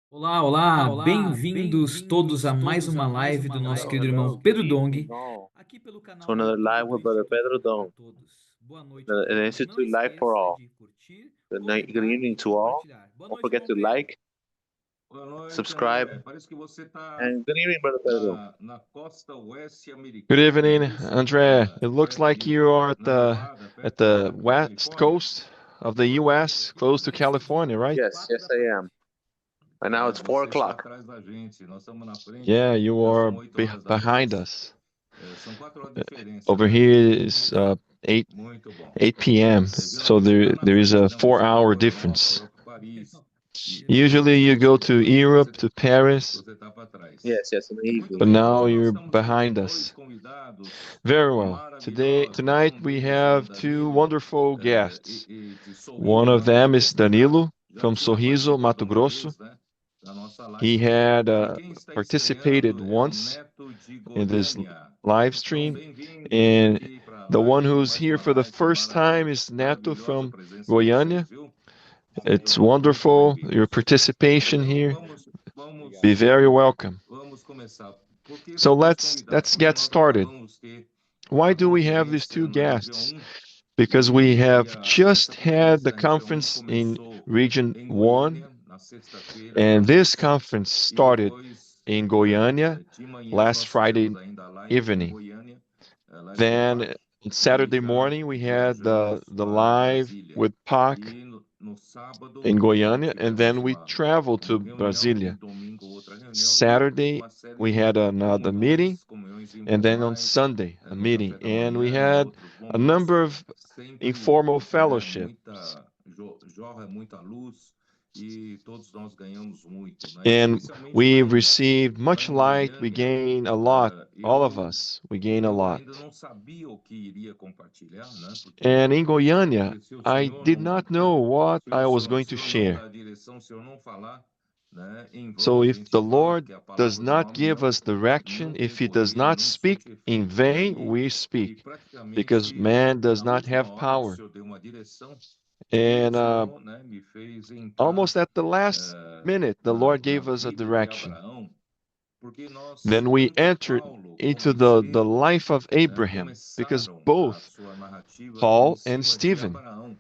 Olá, olá, bem-vindos todos a mais uma live do nosso Hello, querido irmão hello. Good Pedro evening, Dong, all. aqui pelo canal To do another YouTube live do with Brother Instituto Pedro Café para Dom, Todos. Boa noite a the todos. Não Institute Live for esqueça All. de curtir, Good comentar evening e to all. compartilhar. Boa Don't noite, forget irmão to Pedro. like, Boa noite, subscribe, André. Parece que você está and good evening, Brother Pedro. na costa oeste Good americana, evening, é isso? Andrea. It looks Perto like de you are na Nevada, at perto the da west Califórnia. coast of the U.S., close to California, right? Yes, yes, I am. Right now it's 4 Você está o'clock. atrás da gente. Nós estamos na frente. Yeah, you Já are são 8 horas da behind noite. us. São 4 horas de diferença, Over né? here is 8 Muito bom. 8 p.m. So Geralmente você está na there is frente, a né? Você vai 4-hour para a Europa, difference. vai para Paris. Usually you go to Europe, to Paris, Você está para trás. Yes, yes, in the Muito evening. but bem, now hoje nós you're estamos com behind dois us. convidados Very well. maravilhosos. Tonight Um we deles é o have two Danilo, wonderful guests. de One Sorriso, of Mato them is Grosso. Danilo Já from Sorriso, participou de Mato uma Grosso. vez, né, da nossa He live. had E quem está participated estreando é o once Neto de in this Goiânia. live Então, stream, bem-vindos and aqui para a the one live, who's mais here uma for the live first time is Neto maravilhosa from presença de vocês, Goiânia. viu? It's Muito wonderful, your bem-vindos. participation Então, here. vamos Be very welcome. começar. Por que So esses dois let's convidados? Porque get nós started. acabamos de ter Why a do we have these two conferência na região guests? 1 Because we e have just essa had conferência the na região 1 conference in começou Region em 1, Goiânia na sexta-feira and this passada conference e started depois in Goiânia de manhã last nós fizemos Friday ainda a live aqui em evening. Goiânia, live com o Then PAC, on e Saturday já morning, we had viajamos the para live Brasília. with PAC E no sábado in Goiânia, and tivemos then we traveled uma to reunião e Brasilia. domingo outra reunião e Saturday, uma série we de had another meeting, comunhões and then on informais, Sunday, a no meeting. café da And we manhã, em had outros a momentos, number of sempre, informal fellowships. muita jorra muita luz e todos nós ganhamos muito, né? And Especialmente we received lá much em light, we Goiânia. gained a lot, all of Eu us, we gained a lot. ainda não sabia o que iria compartilhar, né? Porque And in Goiânia, se o I senhor did não, not know what se I o was senhor, going se to o senhor não share. dar a direção, se o senhor não falar, né, em vão So a if gente the fala, Lord porque a does palavra do not homem give us direction, não tem if he does poder, not não speak surte in efeito. vain, E, we e speak, because praticamente man does na not última have hora o power. senhor deu uma direção e o And senhor, né, me fez entrar almost at the last minute, the na, Lord na gave us a vida de direction. Abraão, porque nós, Then we tanto entered Paulo into como the Estevão, life of né, Abraham, because começaram a both sua narrativa em Paul and cima de Stephen, Abraão,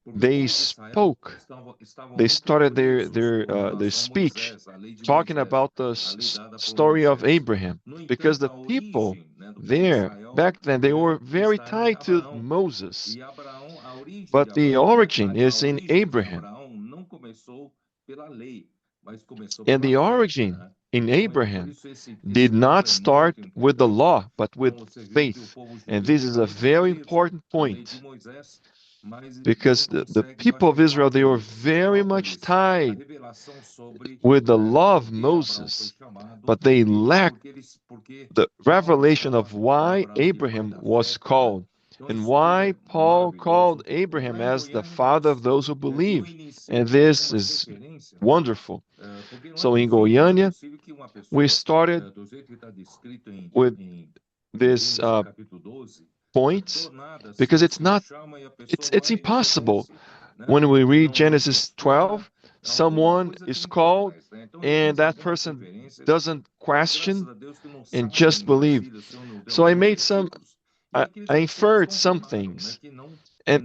porque o they povo de Israel spoke, estavam they muito started presos com their relação a speech Moisés, a lei de talking Moisés, about the a lei dada por story of Moisés. Abraham, No because entanto, the a people origem, né, do povo de there Israel back then they were very está em tied to Abraão. Moses, E Abraão, a origem de but the Abraão, né, origin a is in origem de Abraham, Abraão não começou pela lei, mas começou and pela the fé, origin né? in Então, por Abraham isso esse did not ponto é start muito with the importante. law, but with Então, você viu que o faith. povo And judeu this is a estava very preso important à lei de point, Moisés, mas não because the consegue people of Israel, they were participar very much da tied revelação sobre with the law por of que Abraão foi Moses, chamado but they e lacked porque the Paulo revelation of chama why Abraão de pai Abraham da was fé, né? called Então and isso tudo why é Paul maravilhoso. called Abraham Lá em as the Goiânia father of those who eu believe. iniciei And com this algumas is referências, wonderful. porque So in não é Goiânia, possível que uma we pessoa, started do jeito que está descrito with em this Gênesis capítulo 12, point do nada because se Deus chama e a pessoa it's vai e impossible. obedece, né? When we read Não Genesis questiona, 12, alguma someone coisa is tem por called trás, né? Então eu and fiz that algumas person referências, doesn't mas graças question a Deus que no and sábado just em believe. Brasília o Senhor nos deu So I alguns made some, versículos e aqueles I versículos inferred some confirmaram, né, things. que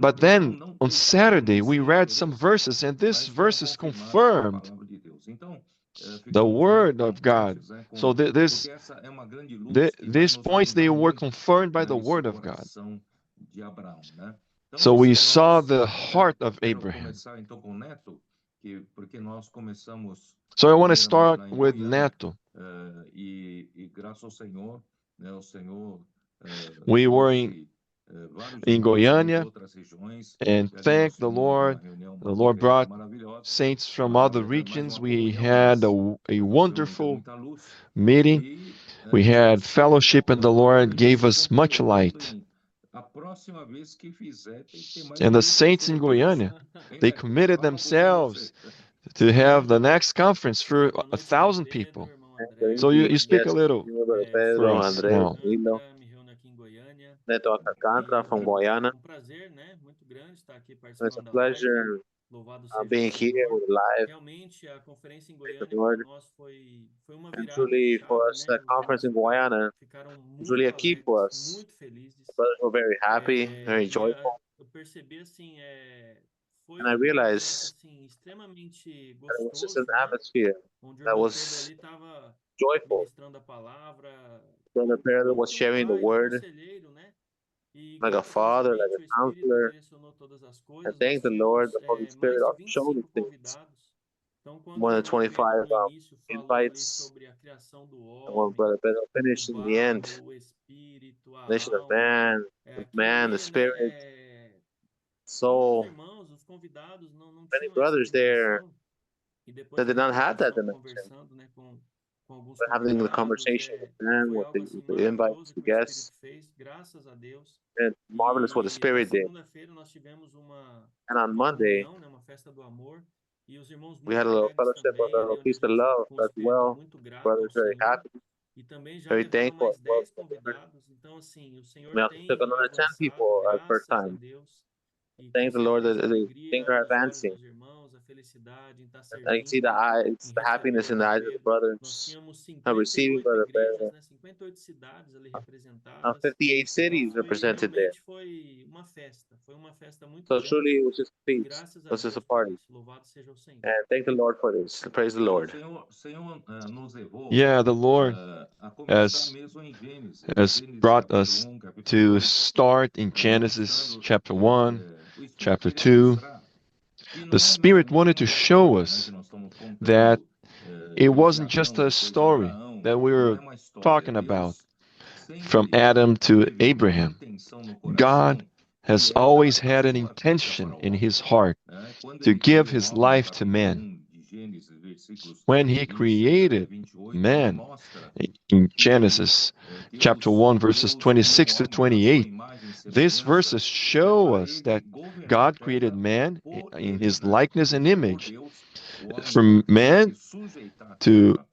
But Abraão then não on foi chamado Saturday, nem we sem read some referência, verses, and this mas foram verses confirmados com a confirmed palavra de Deus. Então, the ficamos muito word of God. contentes, né, So porque essa é uma grande luz que vai these nos points, they ajudar were muito confirmed by the nesse word of God. coração de Abraão, né? Então, So antes we de saw nós, the heart of quero Abraham. começar então com o Neto, porque nós começamos So I want to primeiramente start lá em with Goiânia, Neto. e graças ao Senhor, né, o Senhor We were trouxe vários in irmãos também de Goiânia, outras regiões. and Aliás, thank nossos the irmãos lá na Lord. reunião, The uma Lord conferência brought maravilhosa, saints from other amável, né? Mais regions. uma We comunhão, had mas a o Senhor nos deu wonderful muita luz. meeting. E We had fellowship, and the eu Lord ainda gave estou us much colocando light. a próxima vez que fizer, tem que ter mais And de the 1000 saints pessoas in para isso. Goiânia, Hein, they Neto? committed Fala um pouquinho de themselves você. to have the next conference for Boa a noite, irmão thousand Pedro, people. irmão Good André. So evening, you Boa speak a yes, noite. little good evening, Brother Eu sou for Pedro, us Neto André, now. Nilo, Alcântara, me reúno aqui em Goiânia. Neto Alcântara E from para mim Guyana. um prazer, né, muito grande estar aqui It's a participando da live. pleasure Louvado seja o being here Senhor. with live. Realmente, a conferência em Praise the Goiânia Lord. para nós foi uma And virada de truly, for chave, us, né? the Os conference irmãos in Guyana ficaram was really muito a key for alegres, us. muito felizes. The brothers were very happy, very Eu joyful. percebi assim, foi And I um momento realized assim extremamente that it was just an gostoso, né? atmosphere Onde o that irmão Pedro was ali estava joyful. ministrando a palavra Brother Pedro como was que um sharing the pai, um word conselheiro, né? E like a father, like graciosamente o a Espírito counselor. direcionou todas as I coisas. Nós thank the Lord, tínhamos the Holy mais Spirit de also showed 25 these things. convidados. Então, quando More o than irmão Pedro 25 no início falou ali invites. sobre a criação do And when homem, Brother Pedro o finished in the end, barro, o espírito, a nation of alma, man, aquilo man, the ali, né? spirit, Muitos soul. irmãos, os convidados, não Many tinham essa brothers there dimensão. E depois that did também not quando have nós that estávamos dimension. conversando, né, com alguns But having the convidados, conversation with them, foi with algo the, assim with the invites, maravilhoso the que o Espírito guests, fez, graças a Deus. and marvelous what the E na Spirit did. segunda-feira nós tivemos And on uma Monday, comunhão, né, uma festa do amor, e os irmãos we had muito a little alegres fellowship of também, ali the onde a Feast of gente Love com um as espírito well. muito grato ao Brothers very Senhor. happy, E também já very levaram thankful mais as well. 10 convidados. Então, assim, o Senhor We also tem took another 10 avançado, people at first graças a time. Deus. E com Thank the Lord that certeza a things alegria are nos olhos advancing. dos irmãos, a felicidade em estar I can see the servindo, eyes, em the receber o happiness in the irmão eyes of the Pedro. Nós brothers tínhamos receiving 58 Brother igrejas, Pedro. né, 58 cidades ali representadas. 58 Então cities represented there. foi uma festa muito So grande. truly, it was just a E feast. graças It a was just a Deus por party. isso. Louvado seja o Senhor. And thank the Lord for this. Praise the Lord. Nos levou Yeah, the Lord a começar has mesmo em Gênesis, has Gênesis brought capítulo us capítulo to 2, start in Genesis mostrando chapter 1, o Espírito chapter queria 2. mostrar que não The é Spirit wanted to uma show história, né, us que nós estamos that contando it desde wasn't just Adão, a depois story Abraão, that we não were é uma história. talking about Deus sempre from Adam to teve uma Abraham. intenção no God coração has que é always dar a had an sua vida intention para o in homem, his heart né? Quando to ele give criou o his homem no life to capítulo man. 1 de Gênesis, versículos When he 26 até created 28, ele man mostra in que Genesis chapter Deus 1, verses criou o 26 to homem à sua 28, imagem e these semelhança verses show para us ele that governar a God created terra man por in ele, his né? likeness and Porque por image Deus o homem for tinha que man sujeitar a to terra.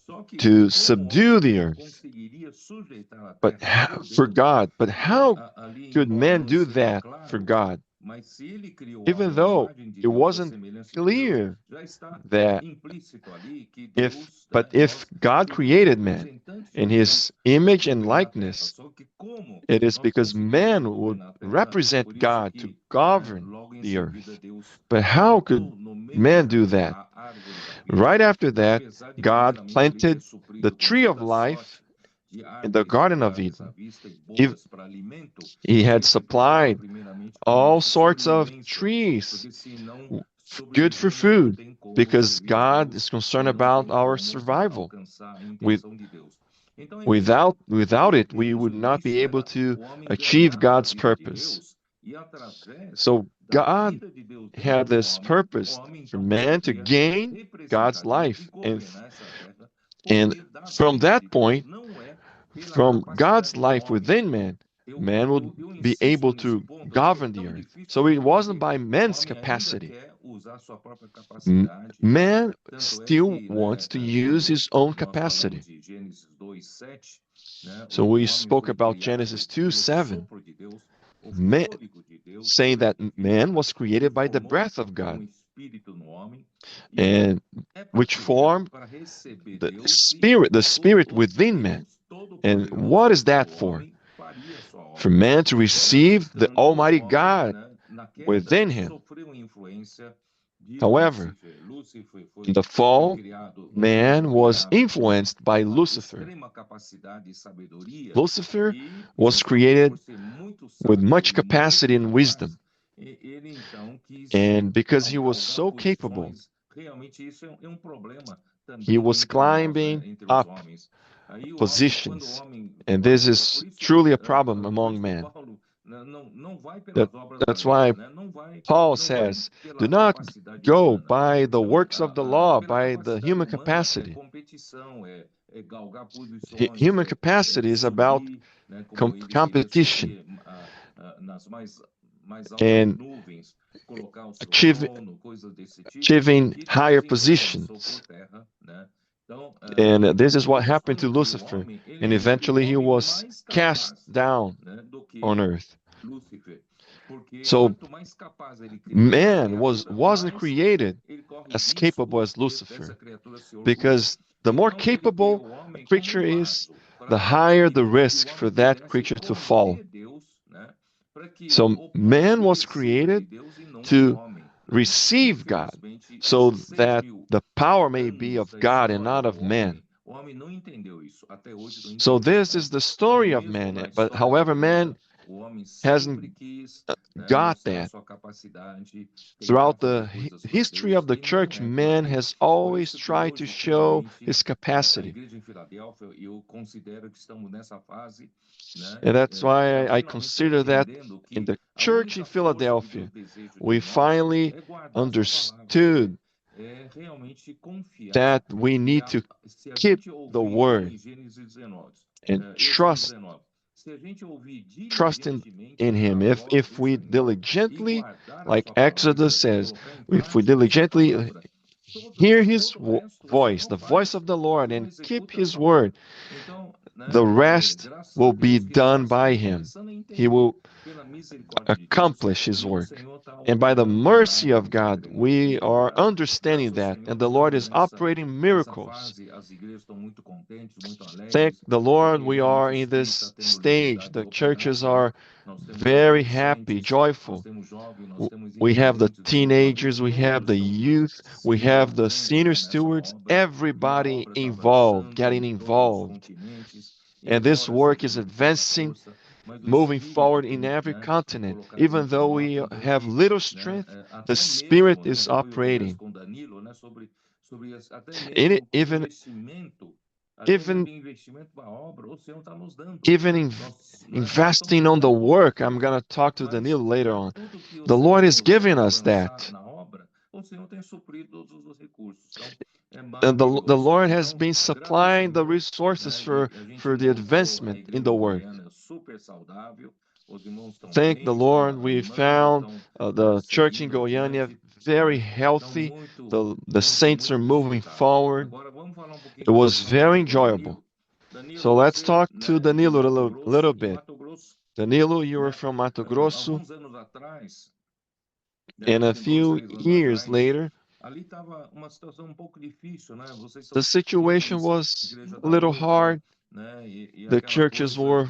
Só que to como o subdue homem the earth. conseguiria sujeitar a But terra por for Deus, God, but how ali could embora man não do esteja that for claro, God? mas se ele criou o Even homem à though imagem de it Deus e à wasn't semelhança de Deus, clear já está that implícito ali que if, Deus, but if nós God seríamos created man representantes de in Deus his para image and governar a terra. likeness, Só que como it is nós because conseguiríamos man would governar a terra? represent Por isso God to que, govern logo em the seguida earth. Deus But how could plantou no meio man do do jardim that? a árvore da vida, Right after that, apesar de God primeiramente ele ter planted the suprido com tree of toda life sorte de in the árvores Garden of agradáveis à Eden. vista e He, boas para alimento. he had Ele se preocupa supplied primeiramente com a all nossa sorts of sobrevivência, trees porque se não good for sobrevivermos, não food tem como because servir a God Deus is e concerned não about tem our como survival. alcançar a With, intenção de Deus. Então, without it, we desde would o not be início able era to o homem achieve ganhar a God's vida de purpose. Deus e através So da God vida de Deus had dentro do this homem, o purpose homem for então man to poderia gain God's representar Deus e life. governar essa terra por And meio da from vida that de Deus. point, Não é pela from God's capacidade do life homem. within man, man would Eu be insisto able nesse to ponto porque é govern the tão earth. difícil So it entender wasn't que by o man's homem ainda capacity. quer usar sua própria M- capacidade. Man Tanto é still que, wants né, to use quando his own nós falamos capacity. de Gênesis 2:7, né, So o we homem spoke foi about criado Genesis pelo 2:7, sopro de Deus, o man, fôlego de Deus, saying fôlego that de vida, man was que created by the formou breath of God, espírito no homem e and é para which quê? É formed para receber the Deus e spirit within man. And what is that for? faria sua For obra. man to receive the Entretanto, Almighty o homem, God né, na queda, within him. sofreu influência de However, Lúcifer. Lúcifer in the foi fall, criado, man was criado com influenced by uma Lucifer. extrema capacidade e sabedoria Lucifer e was justamente por created ser muito with sábio much e capacity muito and wisdom. capaz, ele então quis And because he was galgar so capable, posições. Realmente isso é um problema he também was entre nós, né? climbing Entre os up homens. Aí quando o positions. homem And this falha, is truly a problem por among isso que men. Paulo não vai That, pelas obras da that's lei, why né? Paul Não vai says, do pela not capacidade go humana. by the Então, works of the law, pela by the capacidade human humana é capacity. competição, é galgar posições, Human capacity is about subir, né? Como ele queria competition subir nas mais altas and nuvens, colocar o seu achieve, trono, coisas desse tipo, achieving que higher Deus então passou positions. por terra, né? Então, And this is what Deus, happened to quando criou o Lucifer. homem, ele And não criou o eventually he homem was mais cast capaz, down né, do que on earth. Lúcifer, So man wasn't created as capable as Lucifer, because the more capable a creature is, the higher the risk for that creature to fall. So man was created to receive God, so that the power may be of God and not of man. So this is the story of man. But however, man hasn't got that. Throughout the history of the church, man has always tried to show his capacity. And that's why I consider that in the church in Philadelphia, we finally understood that we need to keep the word and trust in him. If we diligently, like Exodus says, if we diligently hear his voice, the voice of the Lord, and keep his word, the rest will be done by him. He will accomplish his work. And by the mercy of God, we are understanding that, and the Lord is operating miracles. Thank the Lord, we are in this stage. The churches are very happy, joyful. We have the teenagers, we have the youth, we have the senior stewards, everybody involved, getting involved. And this work is advancing, moving forward in every continent. Even though we have little strength, the Spirit is operating. Even investing on the work, I'm going to talk to Danilo later on. The Lord is giving us that. And the Lord has been supplying the resources for the advancement in the work. Thank the Lord, we found the church in Goiânia very healthy. The saints are moving forward. It was very enjoyable. So let's talk to Danilo a little bit. Danilo, you are from Mato Grosso. And a few years later, the situation was a little hard. The churches were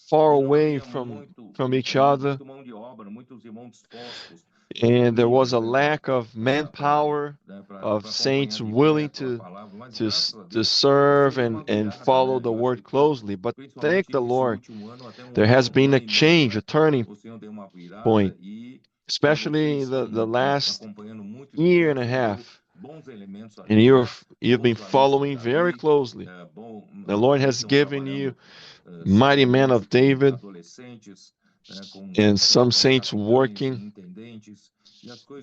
far away from each other, and there was a lack of manpower, of saints willing to serve and follow the word closely. But thank the Lord, there has been a change, a turning point, especially the last year and a half. And you've been following very closely. The Lord has given you mighty men of David and some saints working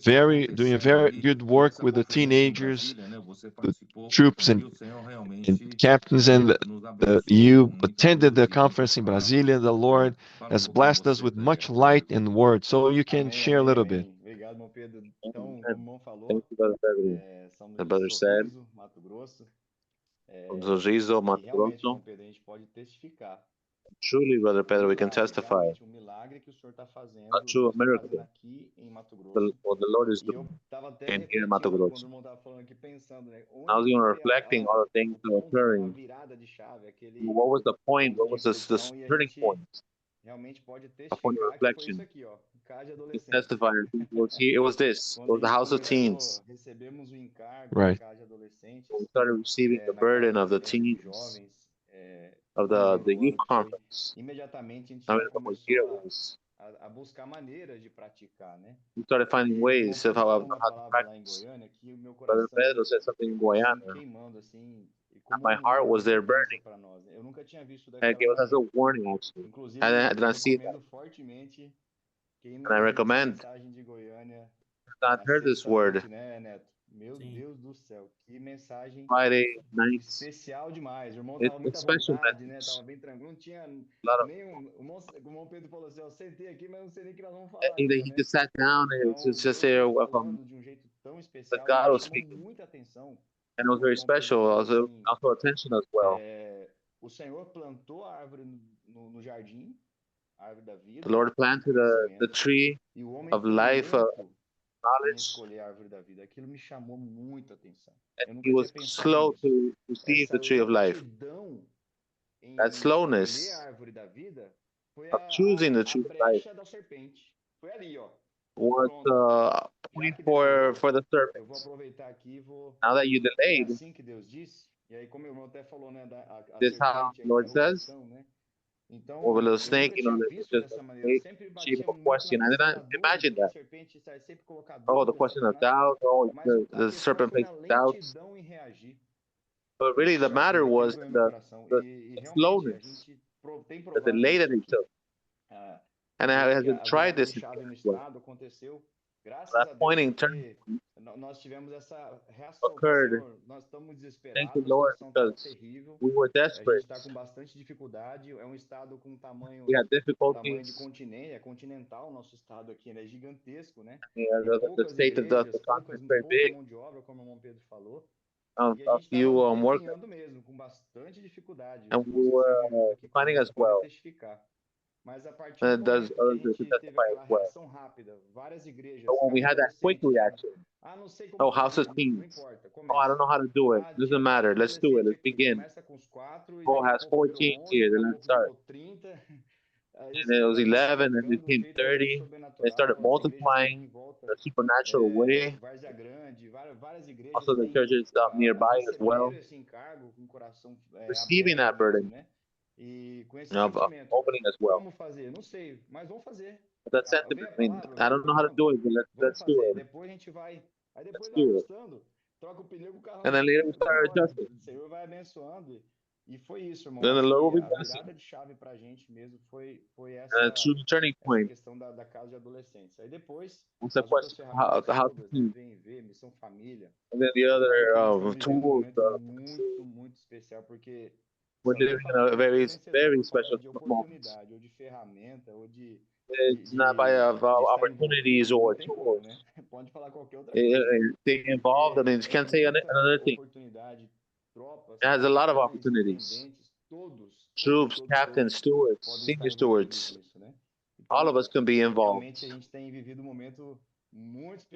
doing a very good work with the teenagers, the troops and captains, and you attended the conference in Brasilia. The Lord has blessed us with much light and word, so you can share a little bit. Thank you, Brother Pedro. The brother said, from Sorriso, Mato Grosso. Truly, Brother Pedro, we can testify a true miracle what the Lord is doing in here in Mato Grosso. I was even reflecting all the things that were occurring. What was the point? What was the turning point? Upon your reflection, you testify. It was this. It was the House of Teens. Right. We started receiving the burden of the teens, of the youth conference. I mean, what was here was we started finding ways of how to practice. Brother Pedro said something in Goiânia. My heart was there burning. And it was as a warning, actually. I did not see that. And I recommend not heard this word Friday nights. It's special message. A lot of he just sat down and just say the God was speaking. And it was very special. Also attention as well. The Lord planted the tree of life, knowledge, and he was slow to receive the tree of life. That slowness of choosing the tree of life was point for the serpent. Now that you delayed, this is how the Lord says, over the snake, it's just a shape of a question. I didn't imagine that. Oh, the question of doubt. Oh, the serpent makes doubts. But really, the matter was the slowness, the delay that he took. And I haven't tried this at that point in time occurred. Thank you, Lord, because we were desperate. We had difficulties. The state of the continent is very big. A few workers, and we were finding as well. Does others testify as well. So when we had that quick reaction, oh, house of teens. Oh, I don't know how to do it. Doesn't matter. Let's do it. Let's begin. Oh, has 14 here. Then let's start. And it was 11, and it became 30. They started multiplying in a supernatural way. Also, the churches nearby as well, receiving that burden of opening as well. But that sentiment, I mean, I don't know how to do it, but let's do it. Let's do it. And then later we start adjusting. Then the Lord will be blessing. And a true turning point. It's a question how to do. And then the other tools. We're living in a very, very special moment. It's not by opportunities or tools. They involve, I mean, you can't say another thing. It has a lot of opportunities. Troops, captains, stewards, senior stewards. All of us can be involved.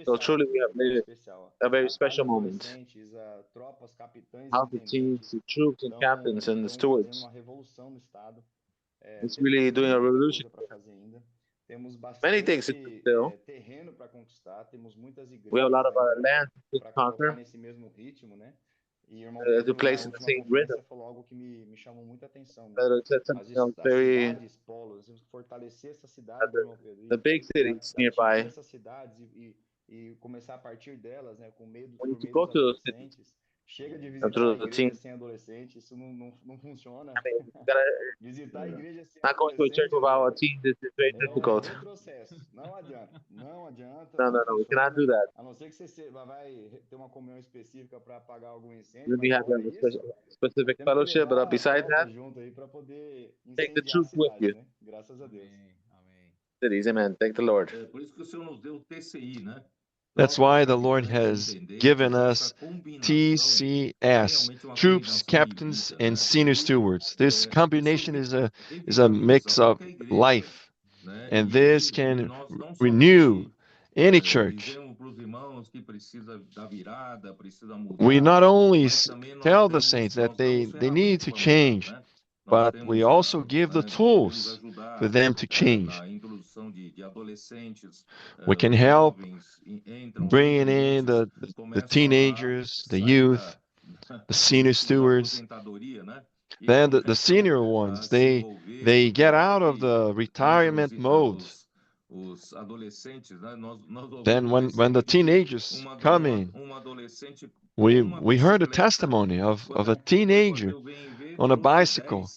So truly we have made it a very special moment. How the teams, the troops and captains and the stewards. It's really doing a revolution. Many things to do still. We have a lot of land to conquer. To place in the same rhythm. Very the big cities nearby. We need to go to those cities. Through the team. Not going to a church without a team is very difficult. No, we cannot do that. We have a specific fellowship, but besides that, take the truth with you. Cities, amen. Thank the Lord. That's why the Lord has given us TCS, troops, captains, and senior stewards. This combination is a mix of life, and this can renew any church. We not only tell the saints that they need to change, but we also give the tools for them to change. We can help bringing in the teenagers, the youth, the senior stewards. Then the senior ones, they get out of the retirement mode. Then when the teenagers come in, we heard a testimony of a teenager on a bicycle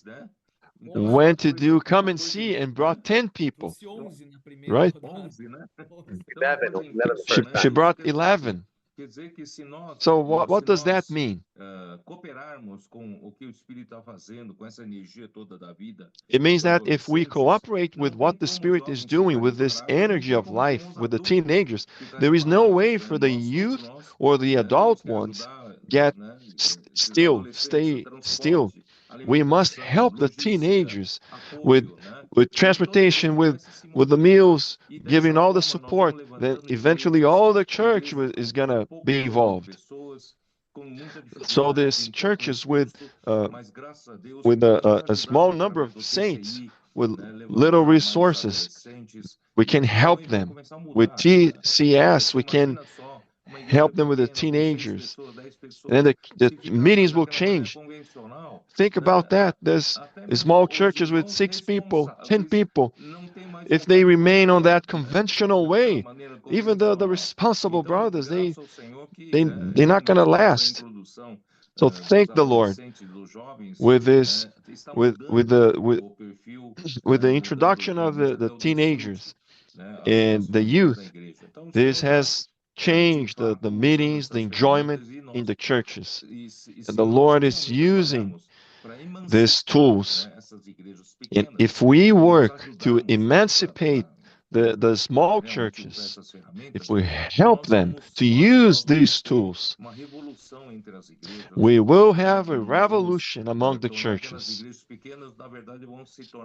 went to do come and see and brought 10 people, right? 11 she brought 11. So what does that mean? It means that if we cooperate with what the Spirit is doing with this energy of life with the teenagers, there is no way for the youth or the adult ones stay still. We must help the teenagers with with transportation, with the meals, giving all the support, then eventually all the church is going to be involved. So these churches with a small number of saints, with little resources, we can help them. With TCS, we can help them with the teenagers. And then the meetings will change. Think about that. There's small churches with 6 people, 10 people. If they remain on that conventional way, even the responsible brothers, they're not going to last. So thank the Lord with this, with the introduction of the teenagers and the youth. This has changed the meetings, the enjoyment in the churches. And the Lord is using these tools. And if we work to emancipate the small churches, if we help them to use these tools, we will have a revolution among the churches.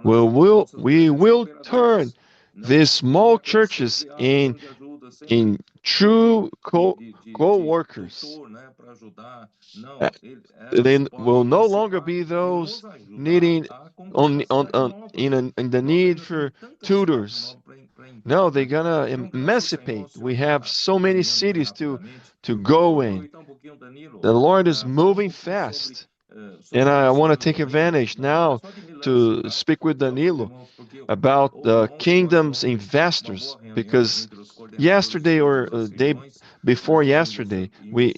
We will turn these small churches in true co-workers. They will no longer be those needing in the need for tutors. No, they're gonna emancipate. We have so many cities to go in. The Lord is moving fast. And I want to take advantage now to speak with Danilo about the kingdom's investors, because yesterday or day before yesterday, we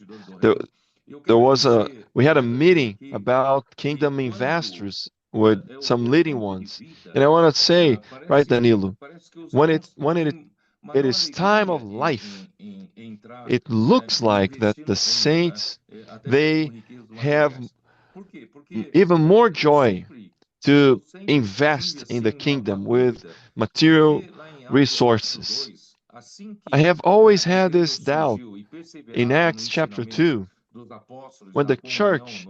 had a meeting about kingdom investors with some leading ones. And I want to say, right, Danilo, when it is time of life, it looks like that the saints, they have even more joy to invest in the kingdom with material resources. I have always had this doubt. In Acts chapter 2, when the church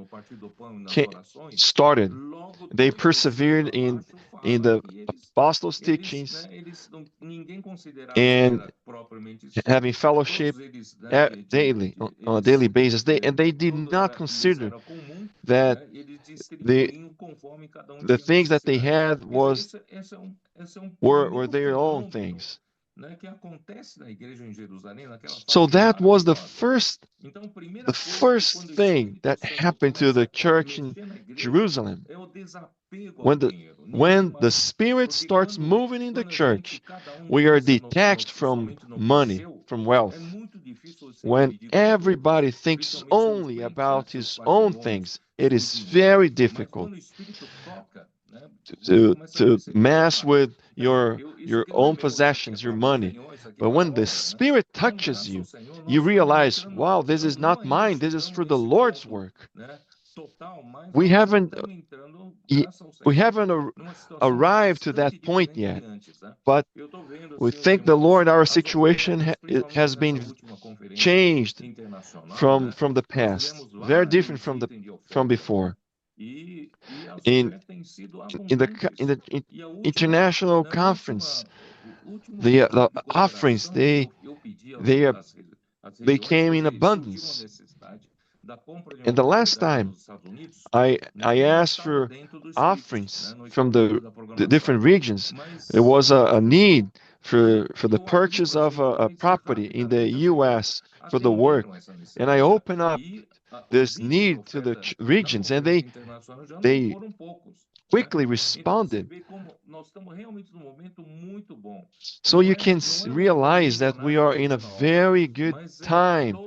started, they persevered in the apostles' teachings and having fellowship daily, on a daily basis. And they did not consider that the things that they had were their own things. So that was the first thing that happened to the church in Jerusalem. When the Spirit starts moving in the church, we are detached from money, from wealth. When everybody thinks only about his own things, it is very difficult to mess with your own possessions, your money. But when the Spirit touches you, you realize, wow, this is not mine. This is for the Lord's work. We haven't arrived to that point yet, but we thank the Lord our situation has been changed from the past, very different from before. In the international conference, the offerings they came in abundance. And the last time I asked for offerings from the different regions, there was a need for the purchase of a property in the U.S. for the work, and I opened up this need to the regions, and they quickly responded. So you can realize that we are in a very good time.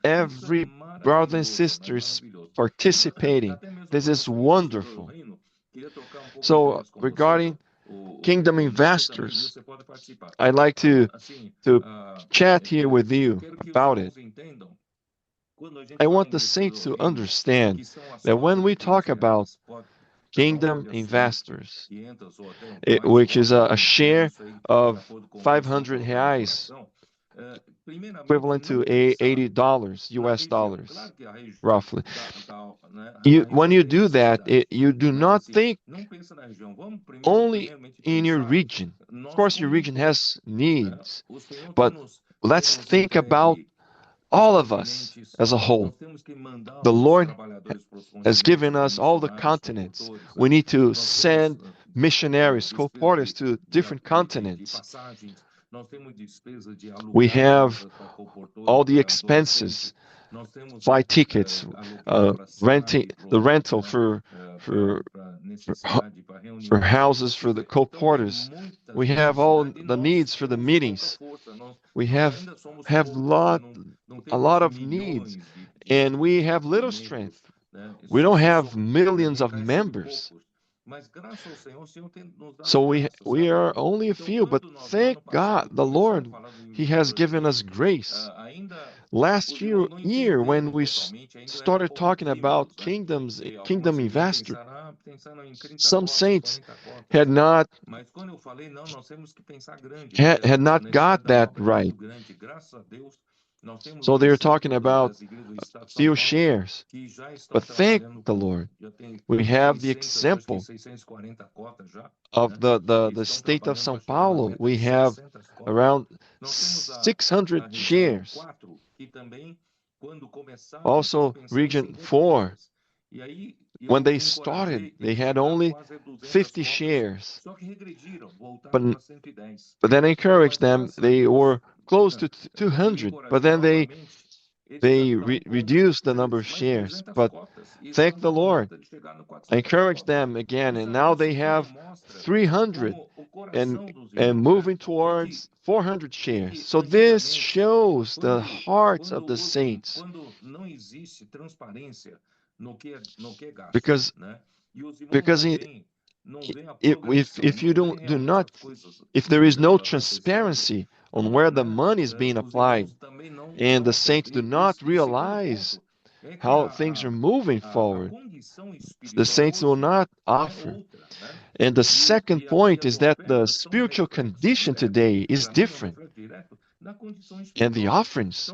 Every brother and sister is participating. This is wonderful. So regarding kingdom investors, I'd like to chat here with you about it. I want the saints to understand that when we talk about kingdom investors, which is a share of 500 reais, equivalent to $80 US dollars, roughly. When you do that, you do not think only in your region. Of course, your region has needs, but let's think about all of us as a whole. The Lord has given us all the continents. We need to send missionaries, co-porters to different continents. We have all the expenses, flight tickets, rental for houses for the co-porters. We have all the needs for the meetings. We have a lot of needs, and we have little strength. We don't have millions of members. So we are only a few, but thank God, the Lord, He has given us grace. Last year when we started talking about kingdom investor, some saints had not got that right. So they're talking about few shares. But thank the Lord, we have the example of the state of São Paulo. We have around 600 shares. Also, Region 4, when they started, they had only 50 shares. But then I encouraged them. They were close to 200, but then they reduced the number of shares. But thank the Lord, I encouraged them again, and now they have 300 and moving towards 400 shares. So this shows the hearts of the saints. Because if there is no transparency on where the money is being applied, and the saints do not realize how things are moving forward, the saints will not offer. And the second point is that the spiritual condition today is different. And the offerings,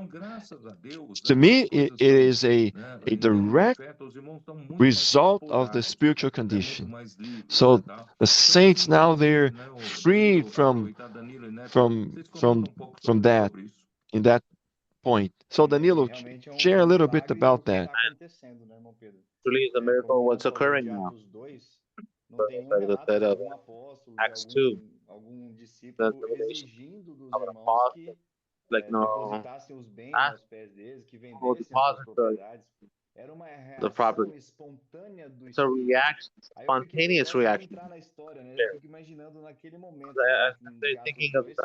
to me, it is a direct result of the spiritual condition. So the saints now, they're freed from that, in that point. So Danilo, share a little bit about that. Really, the miracle what's occurring now. That of Acts 2, the revelation of an apostle, like no, the proper. It's a reaction, spontaneous reaction. I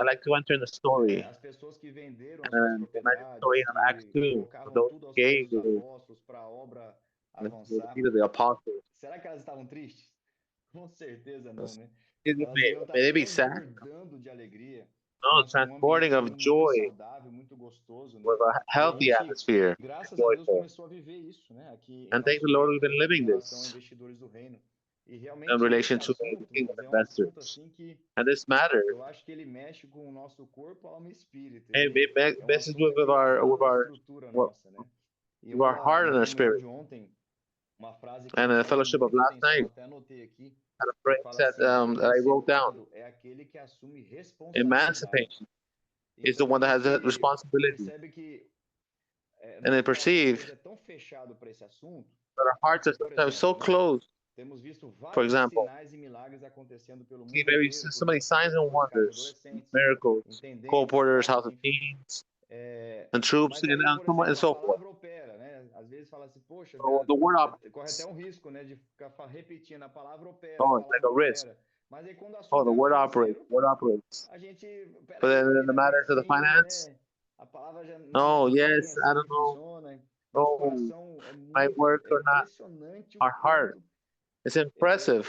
like to enter in the story. And imagine the story of Acts 2, those who gave the apostles. Será que elas estavam tristes? Com certeza não, né? May they be sad? No, transporting of joy with a healthy atmosphere. And thank the Lord we've been living this in relation to kingdom investors. And this matter, it messes with our heart and our spirit. And in the fellowship of last night, and a phrase that I wrote down: emancipation is the one that has that responsibility. And they perceive that our hearts are sometimes so closed. For example, see maybe so many signs and wonders, miracles, co-porters, house of teens, and troops, and so forth. So the word operates. Oh, it's like a risk. Oh, the word operates. But then in the matters of the finance, oh, yes, I don't know. Oh, my work or not. Our heart. It's impressive.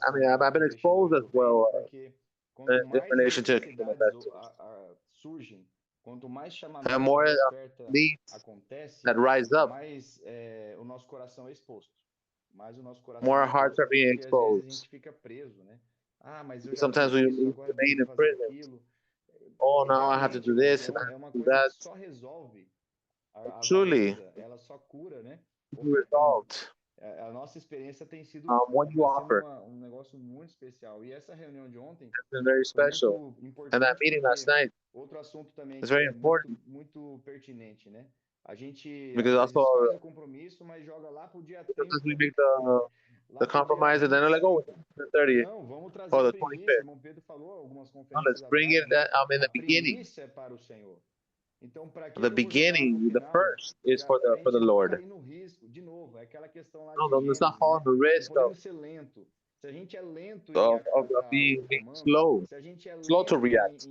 I mean, I've been exposed as well in relation to kingdom investors. And more leads that rise up, more hearts are being exposed. Sometimes we remain in prison. oh, now I have to do this and I have to do that. Só resolve Truly, ela só cura, né? result A nossa experiência tem sido what you offer negócio muito especial. E essa reunião de ontem has been very special. And that meeting last night outro assunto também is very important muito pertinente, né? A gente because also faz o compromisso, mas joga lá pro dia 30. sometimes we make the compromise and then we're like, oh, the 30th Não, vamos trazer or the primícia. 25th. Irmão Pedro falou algumas Now conferências let's bring it in the beginning. primícia é para o Senhor. Então, para que The beginning, the first is for the Lord. cair no risco, de novo, é aquela questão lá No, let's not fall on the risk podemos ser lento. Se a gente é lento of being slow se a gente é slow to react,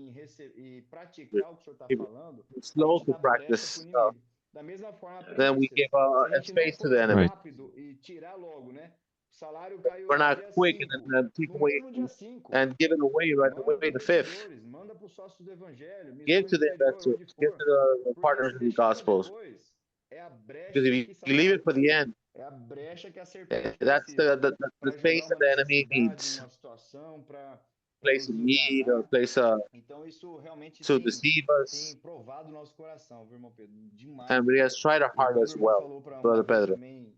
e praticar o que o senhor está falando, slow to practice stuff, da mesma forma, then we give a space to the enemy. rápido e tirar logo, né? O salário caiu We're not dia quick 5, and then take away no dia 5. and give it away right away the 5th. Manda para os sócios do evangelho, Give to the investors, give to the partners of the gospels. É a brecha Because if you leave it for the end, é a brecha que a serpente that's the space that the enemy needs. Place a need or place então isso realmente to deceive us. Tem provado nosso coração, viu, irmão Pedro? Demais. And he has tried our heart as well, Brother Pedro. Também,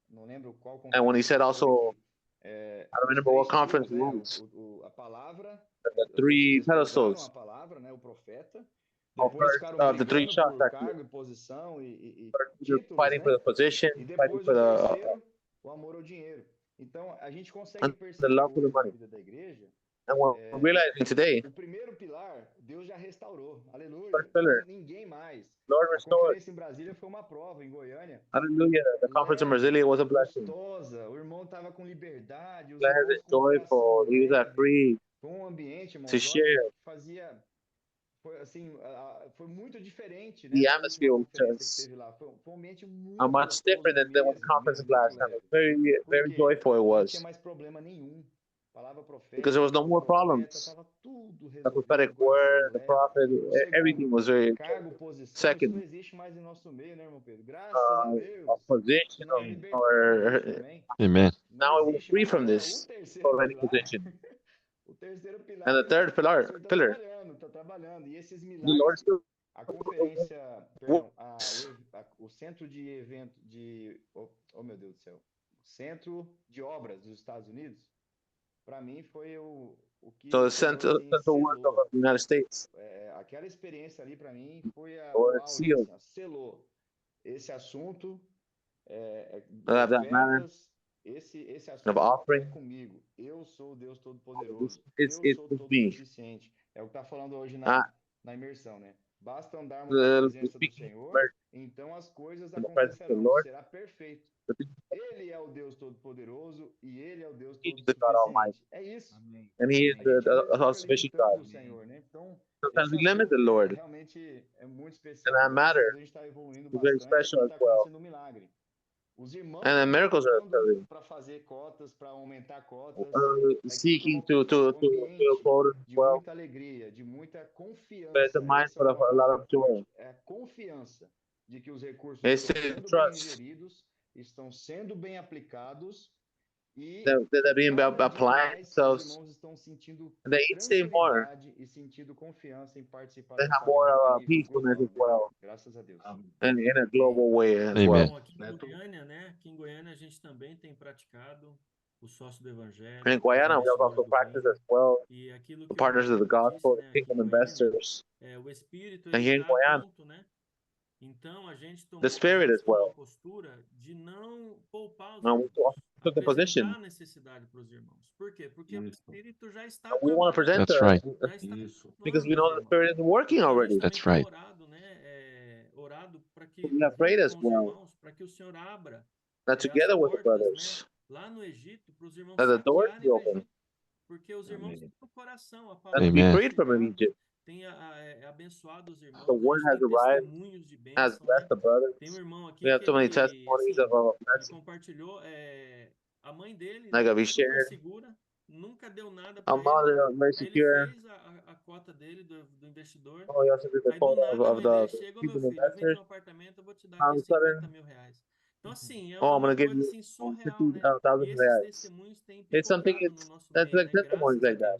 não lembro qual and when he said also, I don't remember what conference it was, a palavra, the 3 pedestals, a palavra, né, o profeta. the 3 shots actually. Posição e Fighting for the position, fighting for o amor ao dinheiro. Então a gente consegue the love for the money. Na vida da igreja. And we're realizing today, o primeiro pilar, Deus já restaurou. Aleluia. First pillar, ninguém mais. Lord A restored. conferência em Brasília foi uma prova, em Goiânia. Hallelujah. The conference in Brasilia was a blessing. Gostosa. O irmão estava com liberdade. Pleasant, joyful. He was free foi um ambiente, irmão, to share. Fazia foi assim, foi muito diferente, né? The atmosphere was foi um ambiente muito much different than what the conference last time. Very joyful it was. Não tinha mais problema nenhum. Palavra profética, because there was no more problems. The prophetic word, the prophet, everything was very second. Não existe mais em nosso meio, né, irmão Pedro? Graças a Deus. Position or Amen. Now we're free from this or any position. O terceiro pilar. And the third pillar. Tá trabalhando. E esses The Lord still. A conferência, perdão, o centro de evento de, oh meu Deus do céu, centro de obras dos Estados Unidos, para mim foi o que so the central work of the United States. Aquela experiência ali para mim foi selou esse assunto esse assunto é comigo. Eu sou o Deus Todo-Poderoso. Eu sou todo-suficiente. É o que tá falando hoje na imersão, né? Basta andarmos na presença do Senhor, então as coisas acontecerão. Será perfeito. Ele é o Deus Todo-Poderoso e Ele é o Deus Todo-Suficiente. É isso. And He is the all-sufficient God. Então, sometimes we limit the Lord. Realmente é muito especial. And that matter is very special as well. Os irmãos and the miracles are occurring. Para fazer cotas, para aumentar cotas, seeking to quote de well. Muita alegria, de muita confiança. There's a mindful of a lot of joy. É a confiança de que os recursos estão sendo bem ingeridos, estão sendo bem aplicados e they're being applied themselves. Os irmãos estão sentindo they each say more. E sentindo confiança em participar. They have more peacefulness as well. Graças a Deus. And in a global way as Amen. well. Bom, aqui em Goiânia, né? Aqui em Goiânia a gente também tem praticado o sócio do evangelho. In Guyana, we have also practiced as well. E aquilo the partners of the gospel, the kingdom investors. O espírito and here in Guyana, pronto, né? Então a gente tomou the spirit as well. Postura de não poupar os we took the position. a necessidade para os irmãos. Por quê? Porque o espírito já está we want to present That's right. because we know the spirit is working already. That's right. Orado, né? Orado para que we have prayed as well. Para que o Senhor abra that together with the brothers, lá no Egito, para os irmãos that the doors be open. Porque os irmãos têm o coração, a palavra. And we prayed from Egypt. Tem abençoado os irmãos. The word has arrived, has blessed the brothers. Tem um irmão aqui we have so many testimonies of our blessing. Compartilhou a mãe dele, like we shared. Segura, nunca deu nada para ele. Very secure. Ele fez a cota dele do investidor. Oh, he also did the quote of the people investors. Um apartamento, eu vou te dar aqui 50 mil reais. Então, assim, é I'm gonna give you surreal, 50,000 reais. It's something. That's like testimonies like that.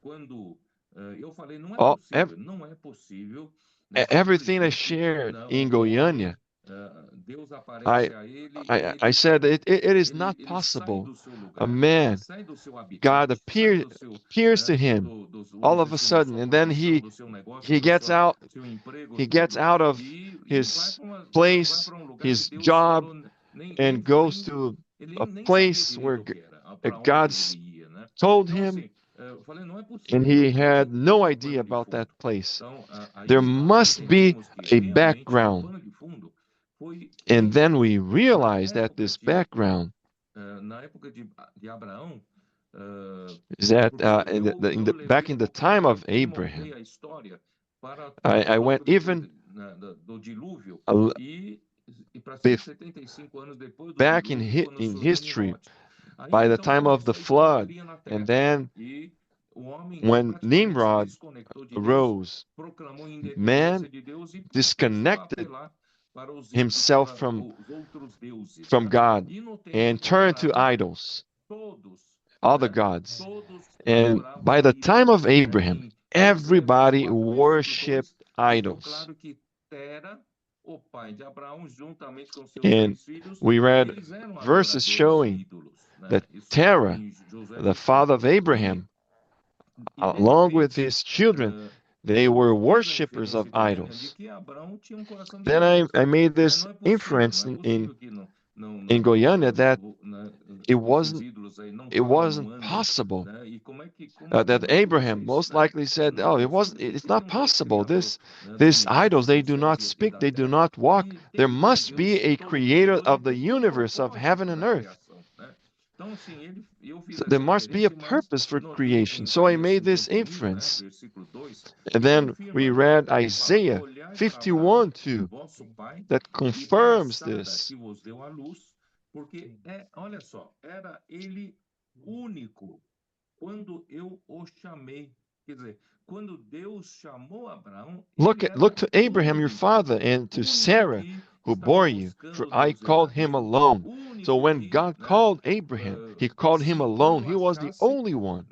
quando Everything I shared in Goiânia, I said it is not possible. A man, God appears to him all of a sudden, and then he gets out of his place, his job, and goes to a place where God's told him, and he had no idea about that place. There must be a background. And then we realize that this background is that back in the time of Abraham, I went even back in history, by the time of the flood, and then when Nimrod arose, man disconnected himself from God and turned to idols, other gods. And by the time of Abraham, everybody worshipped idols. And we read verses showing that Terah, the father of Abraham, along with his children, they were worshippers of idols. Then I made this inference in Goiânia that it wasn't possible. That Abraham most likely said, "Oh, it's not possible. This idols, they do not speak, they do not walk. There must be a creator of the universe, of heaven and earth. So there must be a purpose for creation." So I made this inference. And then we read Isaiah 51:2 that confirms this. Look to Abraham, your father, and to Sarah, who bore you, for I called him alone. So when God called Abraham, he called him alone. He was the only one.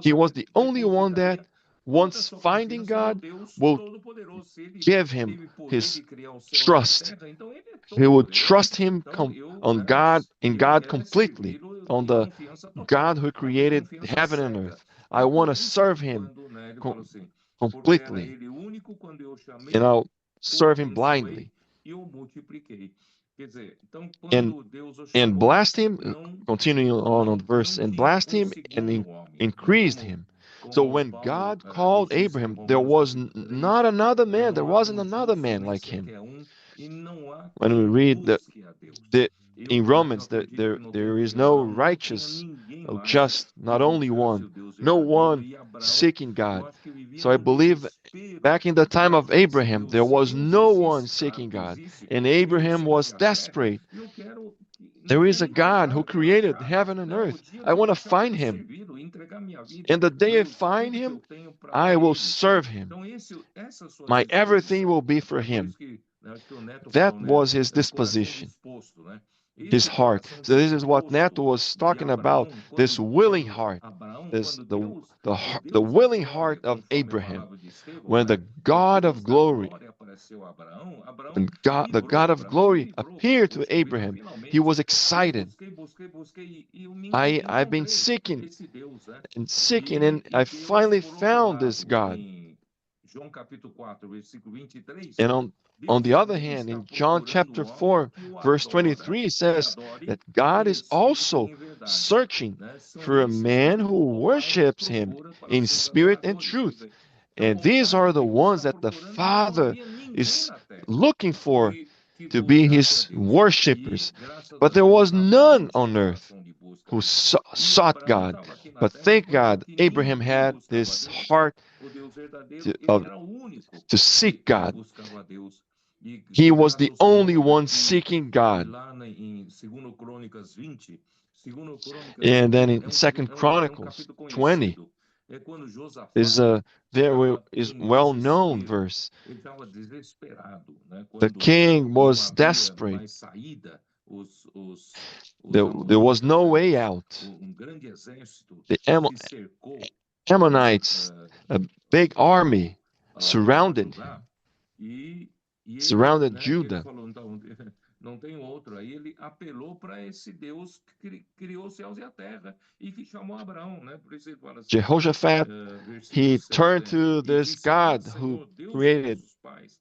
He was the only one that, once finding God, will give him his trust. He would trust him on God, in God completely, on the God who created heaven and earth. I want to serve him completely, and I'll serve him blindly. And blessed him, continuing on the verse, and blessed him and increased him. So when God called Abraham, there was not another man, there wasn't another man like him. When we read in Romans, there is no righteous, no just, not only one, no one seeking God. So I believe back in the time of Abraham, there was no one seeking God, and Abraham was desperate. There is a God who created heaven and earth. I want to find him. And the day I find him, I will serve him. My everything will be for him. That was his disposition, his heart. So this is what Neto was talking about, this willing heart, the willing heart of Abraham. When the God of glory, the God of glory appeared to Abraham, he was excited. I've been seeking and seeking, and I finally found this God. And on the other hand, in John chapter 4, verse 23, it says that God is also searching for a man who worships him in spirit and truth. And these are the ones that the Father is looking for to be his worshippers. But there was none on earth who sought God. But thank God, Abraham had this heart to seek God. He was the only one seeking God. And then in 2 Chronicles 20, is a well-known verse. The king was desperate There was no way out. The Ammonites, a big army, surrounded Judah. Não tem outro. Aí ele apelou para esse Deus que criou os céus e a terra e que chamou Abraão, né? Por isso ele fala assim, Jehoshaphat, he turned to this God who created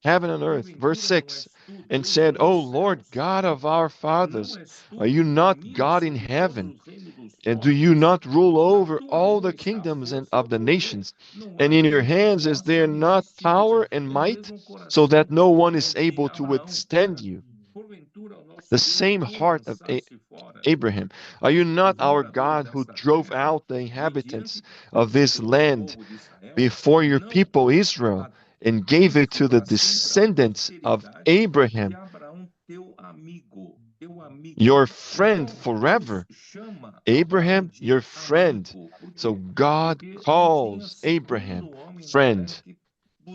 heaven and earth, verse 6, and said, "O Lord God of our fathers, are you not God in heaven? And do you not rule over all the kingdoms of the nations? And in your hands is there not power and might, so that no one is able to withstand you?" The same heart of Abraham. Are you not our God who drove out the inhabitants of this land before your people Israel and gave it to the descendants of Abraham, your friend forever? Abraham, your friend. So God calls Abraham friend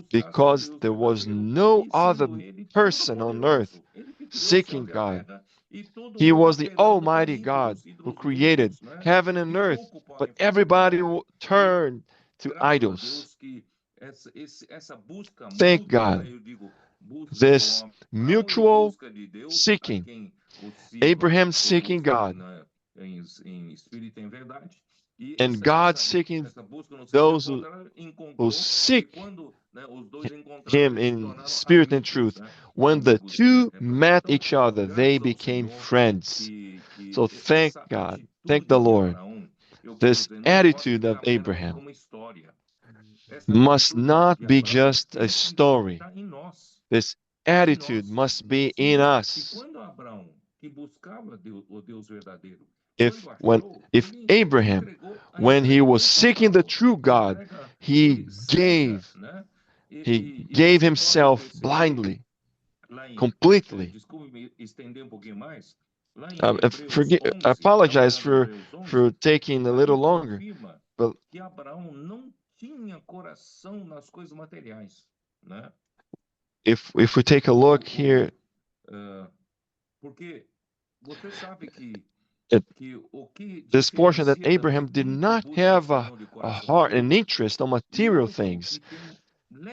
because there was no other person on earth seeking God. He was the Almighty God who created heaven and earth, but everybody turned to idols. Thank God. This mutual seeking, Abraham seeking God, and God seeking those who seek Him in spirit and truth. When the two met each other, they became friends. So thank God, thank the Lord. This attitude of Abraham must not be just a story. This attitude must be in us. If Abraham, when he was seeking the true God, he gave himself blindly, completely. I apologize for taking a little longer, but if we take a look here, this portion that Abraham did not have a heart and interest on material things,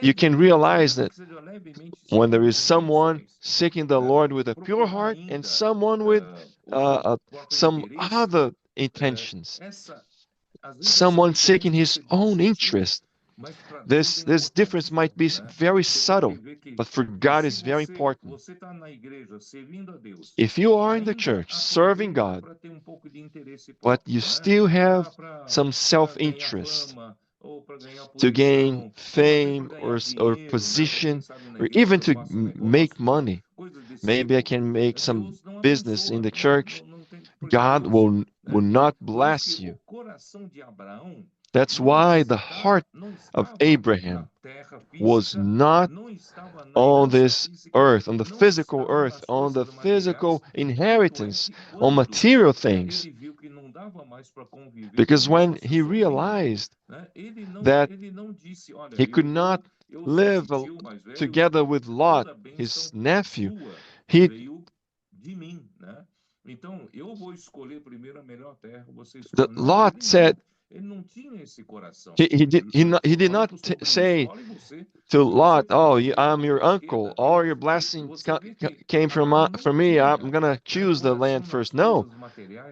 you can realize that when there is someone seeking the Lord with a pure heart and someone with some other intentions, someone seeking his own interest, this difference might be very subtle, but for God is very important. If you are in the church serving God, but you still have some self-interest to gain fame or position, or even to make money, maybe I can make some business in the church, God will not bless you. That's why the heart of Abraham was not on this earth, on the physical earth, on the physical inheritance, on material things. Because when he realized that he could not live together with Lot, his nephew, Lot said, he did not say to Lot, "Oh, I'm your uncle. All your blessings came from me. I'm going to choose the land first." No,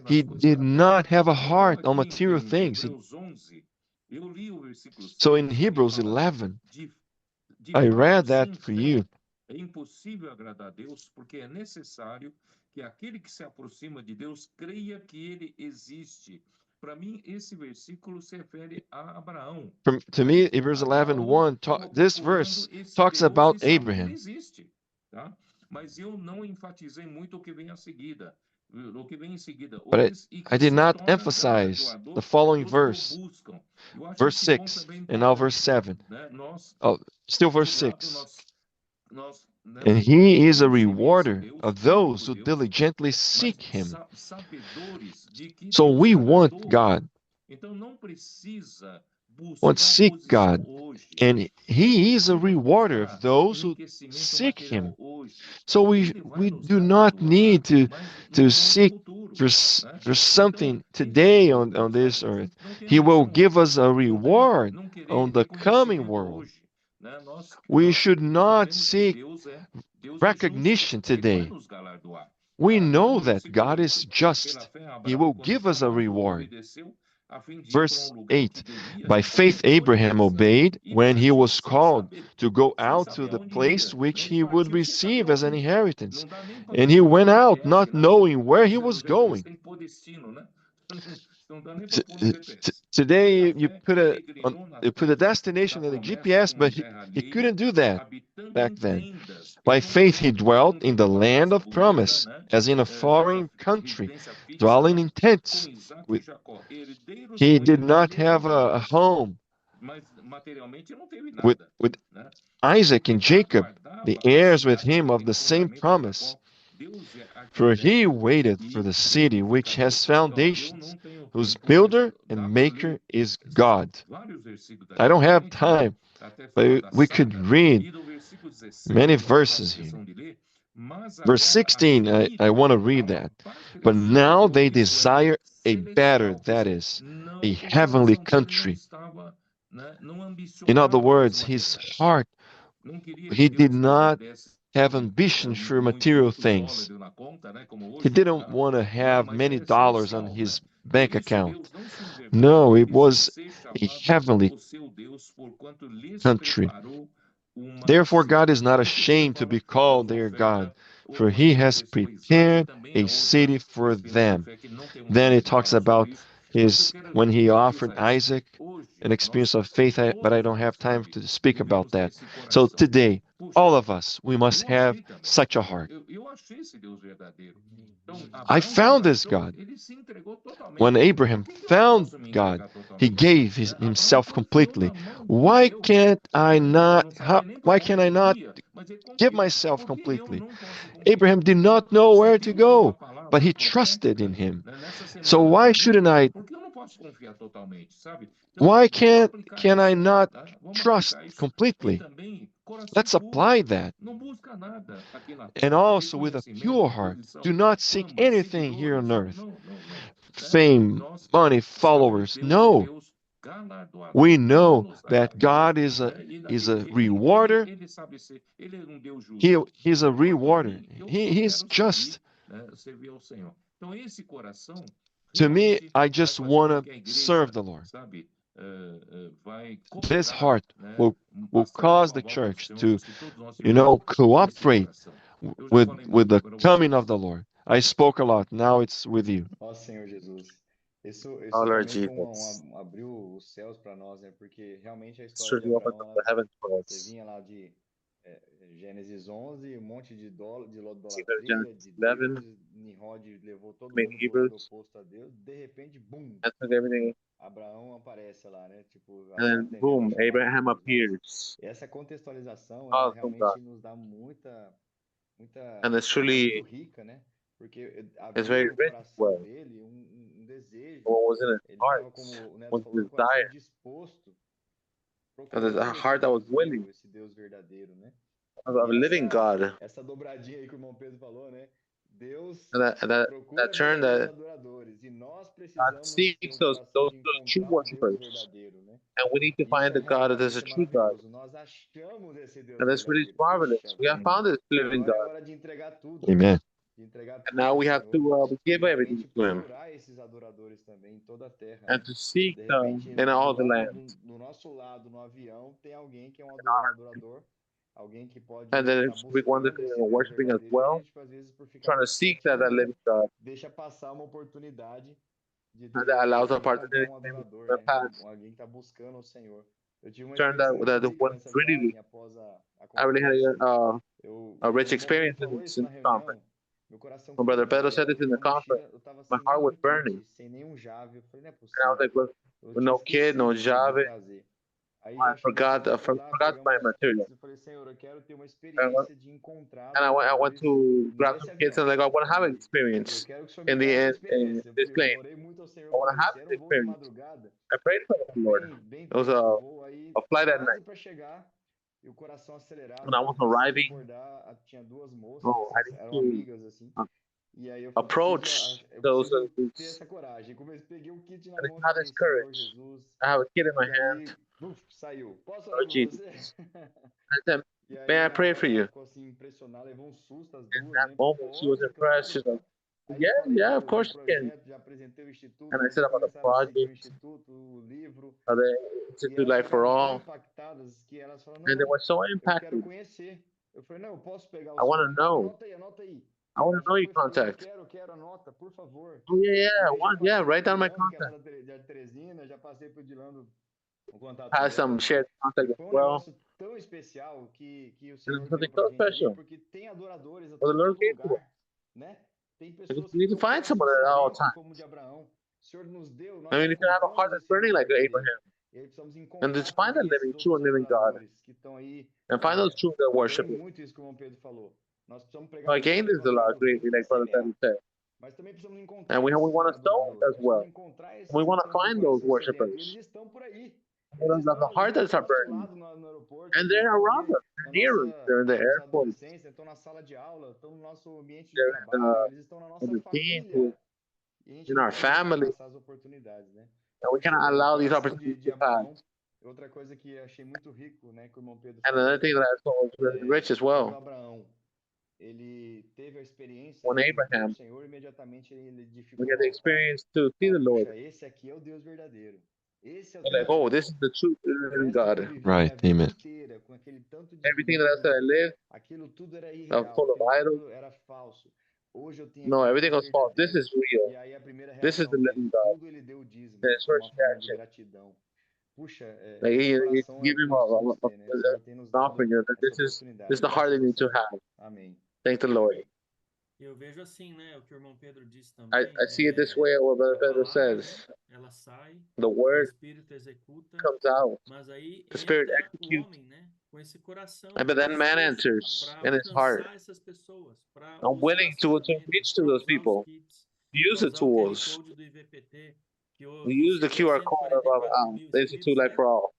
he did not have a heart on material things. So in Hebrews 11, I read that for you. É impossível agradar a Deus porque é necessário que aquele que se aproxima de Deus creia que ele existe. Para mim, esse versículo se refere a Abraão. To me, Hebrews 11:1, this verse talks about Abraham. Existe, tá? Mas eu não enfatizei muito o que vem a seguida. But I did not emphasize the following verse, verse 6, and now verse 7. Oh, still verse 6. And he is a rewarder of those who diligently seek him. So we want God. want to seek God, and He is a rewarder of those who seek Him. So we do not need to seek for something today on this earth. He will give us a reward on the coming world. We should not seek recognition today. We know that God is just. He will give us a reward. Verse 8, by faith Abraham obeyed when he was called to go out to the place which he would receive as an inheritance. And he went out not knowing where he was going. Today you put a destination in the GPS, but he couldn't do that back then. By faith he dwelt in the land of promise, as in a foreign country, dwelling in tents. He did not have a home. With Isaac and Jacob, the heirs with him of the same promise. For he waited for the city which has foundations, whose builder and maker is God. I don't have time, but we could read many verses here. Verse 16, I want to read that. But now they desire a better, that is, a heavenly country. In other words, his heart, he did not have ambition for material things. He didn't want to have many dollars on his bank account. No, it was a heavenly country. Therefore, God is not ashamed to be called their God, for he has prepared a city for them. Then it talks about when he offered Isaac an experience of faith, but I don't have time to speak about that. So today, all of us, we must have such a heart. I found this God. When Abraham found God, he gave himself completely. Why can't I not give myself completely? Abraham did not know where to go, but he trusted in him. So why shouldn't I? Why can I not trust completely? Let's apply that. And also with a pure heart, do not seek anything here on earth. Fame, money, followers. No. We know that God is a rewarder. He's a rewarder. He's just. To me, I just want to serve the Lord. This heart will cause the church to, cooperate with the coming of the Lord. I spoke a lot. Now it's with you. Ó Senhor Jesus. Isso Oh, Lord realmente Jesus. abriu os céus para nós, né? Porque realmente a história Should de we open Abraão, up the heavens for você us? vinha lá de Gênesis 11, um monte de See idolatria, that Genesis de 11, deuses, Nimrod levou todo main mundo pro lado Hebrews, oposto a Deus, de repente, bum, and took everything, Abraão aparece lá, né? Tipo, and then atendendo boom, ao chamado de Abraham Deus. Mas appears. essa contextualização, ela Awesome God. realmente nos dá muita, And it's muito truly, rica, né? Porque it's havia very no rich coração well. dele um desejo. What was in his Ele heart estava, como o Neto was falou, um desire. coração disposto, procurando A heart that was willing esse Deus verdadeiro, né? of a living God. Essa dobradinha aí que o irmão Pedro falou, né? Deus And that procura turn verdadeiros that adoradores e nós God precisamos ter seeks um those coração de true encontrar o Deus worshippers. verdadeiro, né? And we need to Isso find the God that is a isso é true God. maravilhoso. Nós achamos esse Deus And that's really verdadeiro. marvelous. Puxa We have vida. found this living Agora é God. hora de entregar tudo. Amen. De entregar And tudo now ao we have Senhor. to give E everything realmente to Him procurar esses adoradores também em toda a terra, and né? to seek De them repente, in all the do lands. nosso lado, no avião, tem alguém que é um adorador, alguém que pode And then estar it's we want buscando to esse be Deus worshiping as verdadeiro e a well, gente, às vezes, por ficar trying to muito seek that quietinho, living God. deixa passar uma oportunidade de And that allows a part encontrar to um adorador, the né? past. Alguém que está buscando o Senhor. Eu tive uma Turn experiência muito that rica one nessa really, viagem após a I really had conferência. a O rich irmão Pedro experience falou in isso na this conference. reunião. Meu coração My brother queimou. Pedro said this E in the minha conference. mochila, eu tava My sem heart was nenhum burning. kit, sem nenhum jave. Eu falei, não é And I was possível. like, Eu with tinha no kid, esquecido no de job. trazer. I forgot my material. And I went to grab some kids and like, I want to have an experience in the end in this plane. I want to have this experience. I prayed for the Lord. It was a flight at night. When I was arriving, I need to approach those and have this courage. I have a kid in my hand. Oh, Jesus. I said, may I pray for you? In that moment, she was impressed. She's like, yeah, of course you can. And I said about the project, the Institute Life for All. And they were so impacted. I want to know. I want to know your contact. Oh, yeah, write down my contact. Has some shared contact as well. And it was something so special. Well, the Lord gave to us. You need to find someone at all times. I mean, you can have a heart that's burning like Abraham. And just find a true and living God. And find those true that worship Him. So again, this is a lot greatly, like Brother Teddy said. And we want to sow as well. We want to find those worshipers. The heart that's are burning. And they're around us. They're near us. They're in the airport. They're in the team. In our family. And we cannot allow these opportunities to pass. And another thing that I saw was really rich as well. When Abraham, we had the experience to see the Lord. Like, oh, this is the true living God. Right, amen. Everything that I lived, full of idols. No, everything was false. This is real. This is the living God. And his first reaction. Like, you give him an offering. This is the heart they need to have. Thank the Lord. Eu vejo assim, né? O que o irmão Pedro disse também. I see it this way, what Brother Pedro says. Ela sai, the word executa, comes out. Mas aí the Spirit executes. Homem, né? Com esse coração, but then man enters in his heart. I'm willing to reach to those people. Use the tools. We use the QR code of the Institute Life for All.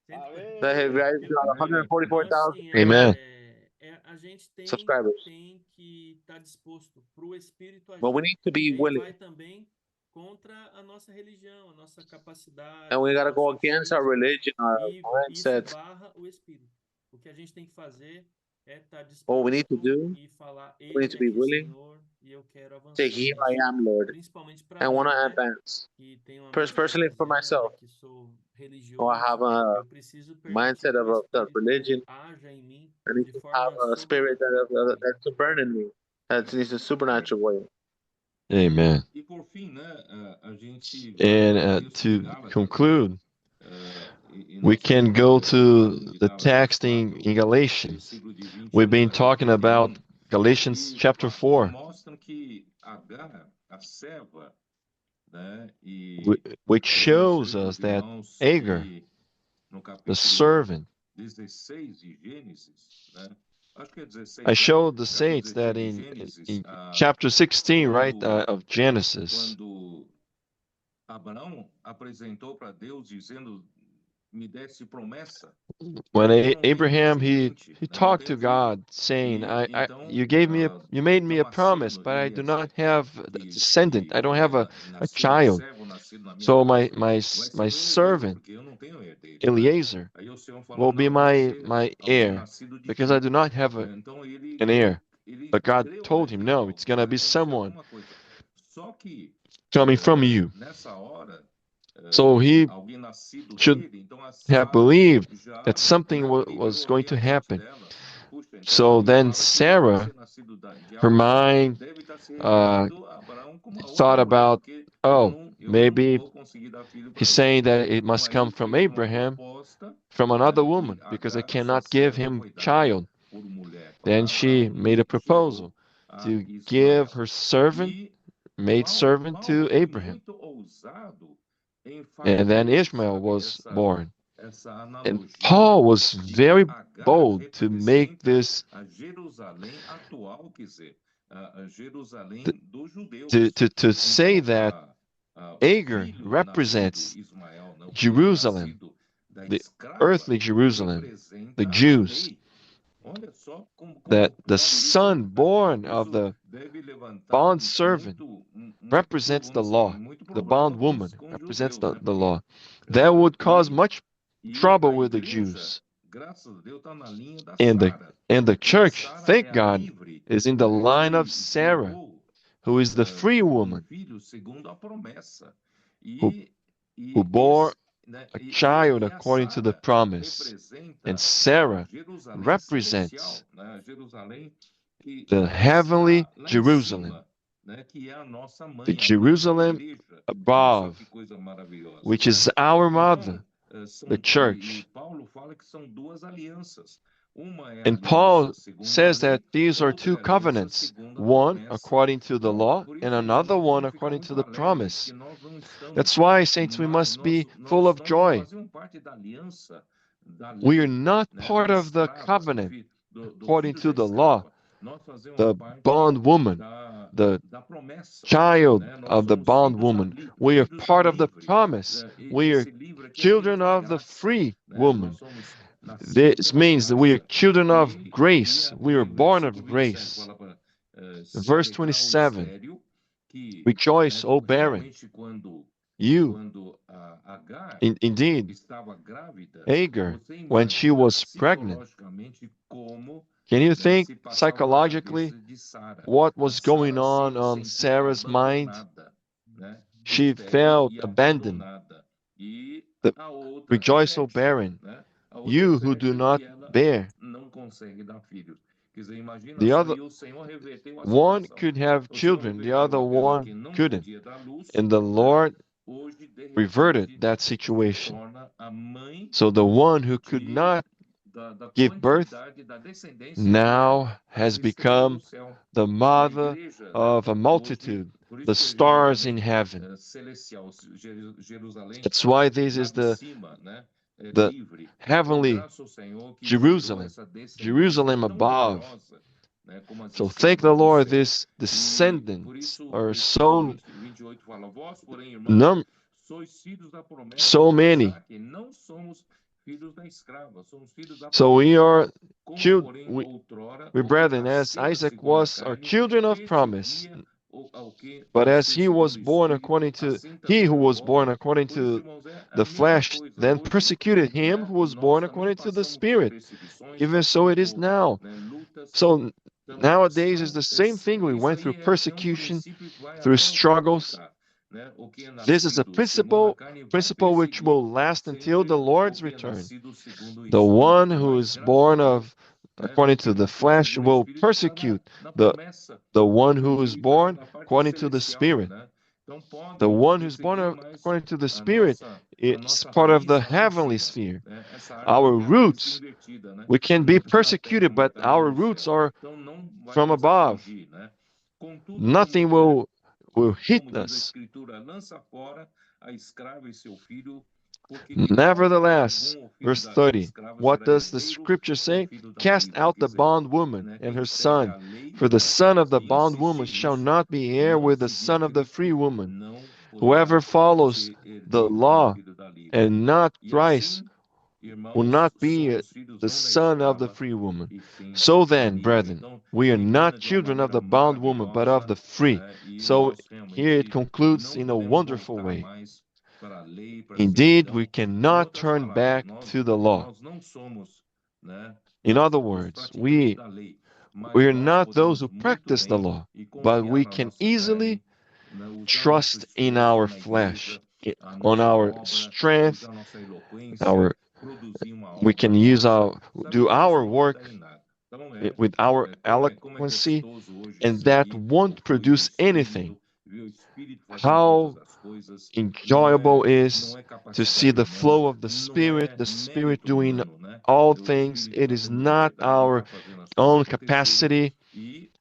That has 144,000. Amen. A gente subscribers. Tem que estar disposto pro Espírito agir. But we need to be willing. Vai também contra a nossa religião, a nossa capacidade. And we got to go against our religion, our mindset. Isso barra o Espírito. O que a gente tem que fazer é estar disposto. What we need to do, falar, we need to be willing. Senhor, e eu quero avançar. Say, here I am, Lord. I want to advance. Personally, for myself. I have a mindset of religion. I need to have a spirit that's to burn in me. That needs a supernatural way. Amen. And to conclude, we can go to the texting in Galatians. We've been talking about Galatians chapter 4. Which shows us that Agar, the servant, I showed the saints that in chapter 16, right, of Genesis, when Abraham he talked to God saying, you made me a promise, but I do not have a descendant. I don't have a child. So my servant Eliezer will be my heir, because I do not have an heir. But God told him, no, it's gonna be someone coming from you. So he should have believed that something was going to happen. So then Sarah, her mind thought about, maybe he's saying that it must come from Abraham, from another woman, because I cannot give him child. Then she made a proposal to give her maid servant to Abraham. And then Ishmael was born. And Paul was very bold to make this, to say that Agar represents Jerusalem, the earthly Jerusalem, the Jews, that the son born of the bond servant represents the law, the bondwoman represents the law. That would cause much trouble with the Jews. And the church, thank God, is in the line of Sarah, who is the free woman, who bore a child according to the promise. And Sarah represents the heavenly Jerusalem, the Jerusalem above, which is our mother, the church. And Paul says that these are two covenants, one according to the law and another one according to the promise. That's why, saints, we must be full of joy. We are not part of the covenant according to the law, the bondwoman, the child of the bondwoman. We are part of the promise. We are children of the free woman. This means that we are children of grace. We are born of grace. Verse 27, rejoice, O barren. You, indeed, Agar, when she was pregnant, can you think psychologically what was going on Sarah's mind? She felt abandoned. Rejoice, O barren, you who do not bear. The other one could have children, the other one couldn't. And the Lord reverted that situation. So the one who could not give birth now has become the mother of a multitude, the stars in heaven. That's why this is the heavenly Jerusalem, Jerusalem above. So thank the Lord, these descendants are so many. So we are children, we brethren, as Isaac was, are children of promise. But as he who was born according to the flesh, then persecuted him who was born according to the Spirit. Even so it is now. So nowadays is the same thing. We went through persecution, through struggles. This is a principle which will last until the Lord's return. The one who is born according to the flesh will persecute the one who is born according to the Spirit. The one who's born according to the Spirit is part of the heavenly sphere. Our roots, we can be persecuted, but our roots are from above. Nothing will hit us. Nevertheless, verse 30, what does the scripture say? Cast out the bondwoman and her son, for the son of the bondwoman shall not be heir with the son of the free woman. Whoever follows the law and not Christ will not be the son of the free woman. So then, brethren, we are not children of the bondwoman, but of the free. So here it concludes in a wonderful way. Indeed, we cannot turn back to the law. In other words, we are not those who practice the law, but we can easily trust in our flesh, on our strength, we can do our work with our eloquency, and that won't produce anything. How enjoyable is to see the flow of the Spirit doing all things. It is not our own capacity,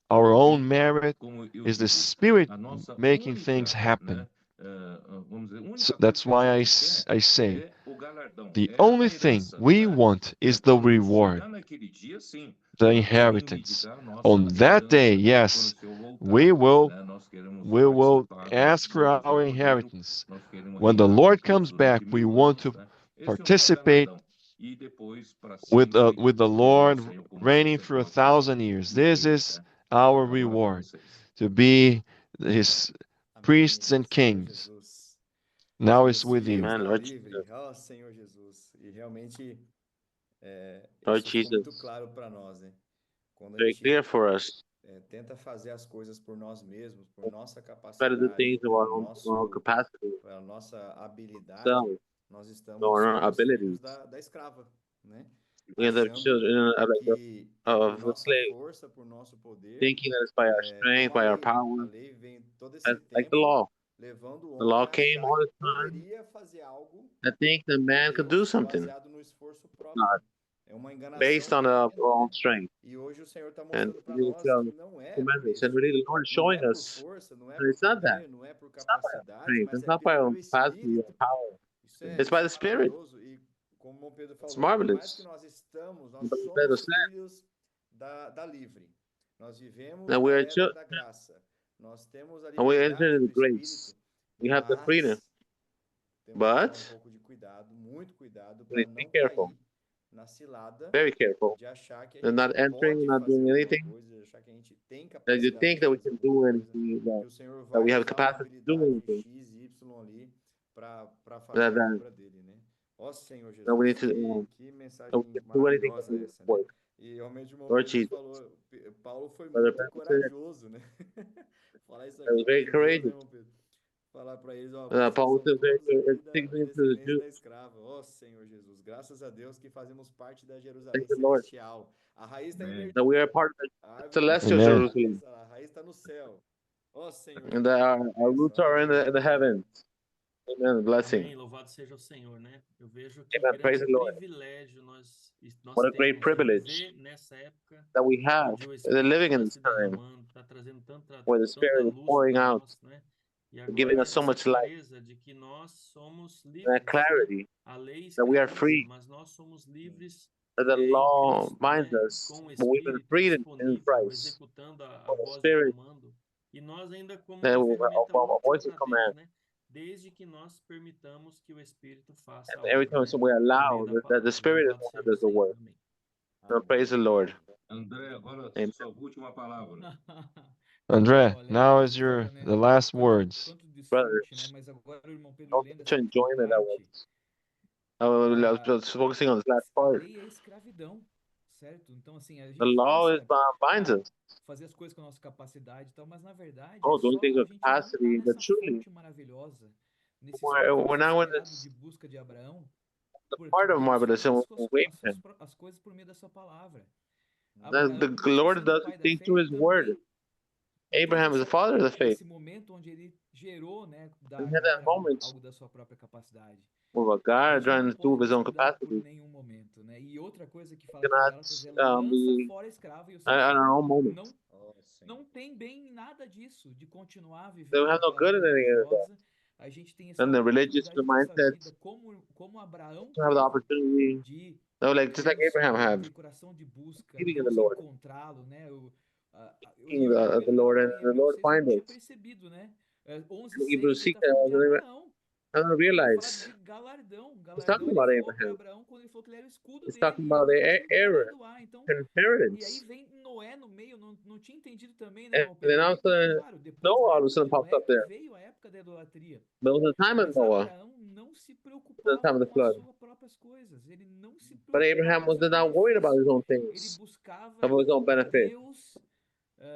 our own merit. Is the Spirit making things happen. So that's why I say The only thing we want is the reward, the inheritance. On that day, yes, we will ask for our inheritance. When the Lord comes back, we want to participate with the Lord reigning for 1,000 years. This is our reward, to be his priests and kings. Now it's with you. Amen, Lord livre. Ó, Senhor Jesus. E realmente Lord isso ficou muito Jesus, claro para nós, né? Quando a very gente clear for us. tenta fazer as coisas por nós mesmos, por nossa Better the capacidade, things of our own capacity, pela nossa habilidade, so, nós estamos our sendo os filhos abilities. da escrava, né? We are the Achando children que é of por the nossa slave, força, por nosso poder, thinking that it's by our strength, como a by our lei, né? A power, lei vem todo esse like the tempo law. levando o The homem law a came achar all que the time. poderia fazer algo I think the para man could do Deus something, baseado no esforço próprio. not É uma enganação based on tremenda, our own né? strength. E hoje o Senhor está And mostrando para it's nós que não é por tremendous. And isso. really, the Lord is Não showing é por us força, não é that por it's not that. poder, não é por It's not by our capacidade, strength. mas It's é not by our pelo own capacity or Espírito. power. Isso é, It's by the isso é Spirit. maravilhoso. E como o Pedro It's falou, por mais que marvelous. nós estamos, nós But the Bible somos said filhos da livre. Nós vivemos that na we are era da graça. Nós temos a and we enter liberdade into do the grace. Espírito, We have the freedom, temos que tomar but pouco de cuidado, muito cuidado, we para need to be não careful, cair na cilada very careful. de achar que a And gente not entering, pode not fazer doing alguma anything coisa, de achar que a gente tem that you capacidade think de that we fazer can alguma do coisa, anything, que o Senhor that vai we have usar uma capacity to do habilidade anything, X e Y ali para that, fazer a that, obra dele, né? Ó Senhor that we Jesus, need to, que that we mensagem can do anything maravilhosa to essa, né? work. E realmente o irmão Lord Pedro Jesus, falou, Paulo foi Brother muito Pastor said, corajoso, né? Falar isso that was aqui para very os judeus, né, courageous. irmão Pedro? Falar para eles, ó, vocês Paul são was very, todos ali da taking into the descendência Jews. da escrava. Ó Senhor Jesus, graças a Deus que fazemos parte da Jerusalém Thank the Lord celestial. A raiz está invertida. that we are part of A the árvore celestial Amen. Jerusalem, a raiz está no céu. Ó Senhor and Jesus, that our bênção, roots are in aleluia. the heavens. Amen. Blessing. Amém, louvado seja o Senhor, né? Eu vejo que Amen. Praise grande the Lord. privilégio nós What a great temos de privilege viver nessa época that we have onde o Espírito living in está this se time derramando, está trazendo tanta where the tanta Spirit is luz pouring para out, nós, né? E giving agora us so essa much light clareza de que nós somos and that livres, né? clarity A lei that we are escraviza, free, mas nós somos livres that the em law Cristo, binds né? us, Com o but we've been Espírito freed in disponível, Christ executando a for the voz do Spirit, comando. E nós ainda como that uma of ferramenta a útil voice of para Deus, command. né? Desde que nós permitamos que o Espírito faça And a every obra, time né? so we Por allow meio da that the palavra. Spirit is Louvado the one seja that o does the Senhor. work. Amém. So praise the Lord. André, agora Amen. sua última palavra. André, Olha, now a is gente your fala, né? the last Quanto, words. quanto desfrute, né? Brothers, Mas agora o irmão Pedro how lendo much essa última enjoyment that parte, was. I was focusing on this last a part. lei é escravidão, certo? Então, assim, a The gente law pensa, binds us. fazer as coisas com a nossa capacidade e tal, mas na verdade Oh, é doing só things a with gente não tá capacity, but nessa truly, fonte maravilhosa, nesse we're espírito now in desesperado this de busca de Abraão, the porque part of Deus marvelous faz and as, we're suas, waiting as, for suas, him. as coisas por meio da sua palavra. The Abraão, Lord sendo does pai da things fé, through ele his word. também teve Abraham is the essa, father of the faith. esse momento onde ele gerou, né, da And he had that Agar moment algo da sua própria capacidade. with a guy Isso trying não to do with pode his own descuidar por capacity. nenhum momento, né? E outra coisa que fala aqui em Cannot Gálatas é lança be fora escravo e o at seu filho. our own moment. Não, Ó Senhor. não tem bem nada disso, de continuar They vivendo have no aquela good vida in any of that. religiosa. A gente tem essa And the religious oportunidade dessa mindset vida, como Abraão to have the teve, opportunity. de No, like just like Deus, Abraham had, aquele coração de busca, believing in the Deus Lord, encontrá-lo, né? seeking E o irmão the Pedro lendo Lord, lá and em the Hebreus Lord 6, eu não find tinha us. percebido, né? And 11:6, Hebrews ele 6, está falando de Abraão. I don't Ele fala realize de galardão. he's Galardão talking ele about falou para Abraham. Abraão quando ele falou que ele era o escudo He's dele talking e about ele the tinha que error, galardoar. Então, e aí inheritance. vem Noé no meio, não tinha entendido também, né, And irmão then Pedro? all Ali, of a porque, sudden, claro, depois Noah da all of a época sudden de pops Noé up que there. veio a época da idolatria. But it was the time of Mas Noah, Abraão não se the preocupava time of the com as flood. suas próprias coisas. Ele não se But preocupava Abraham com o was seu not worried about his benefício. own Ele things, buscava of his own benefit. Deus,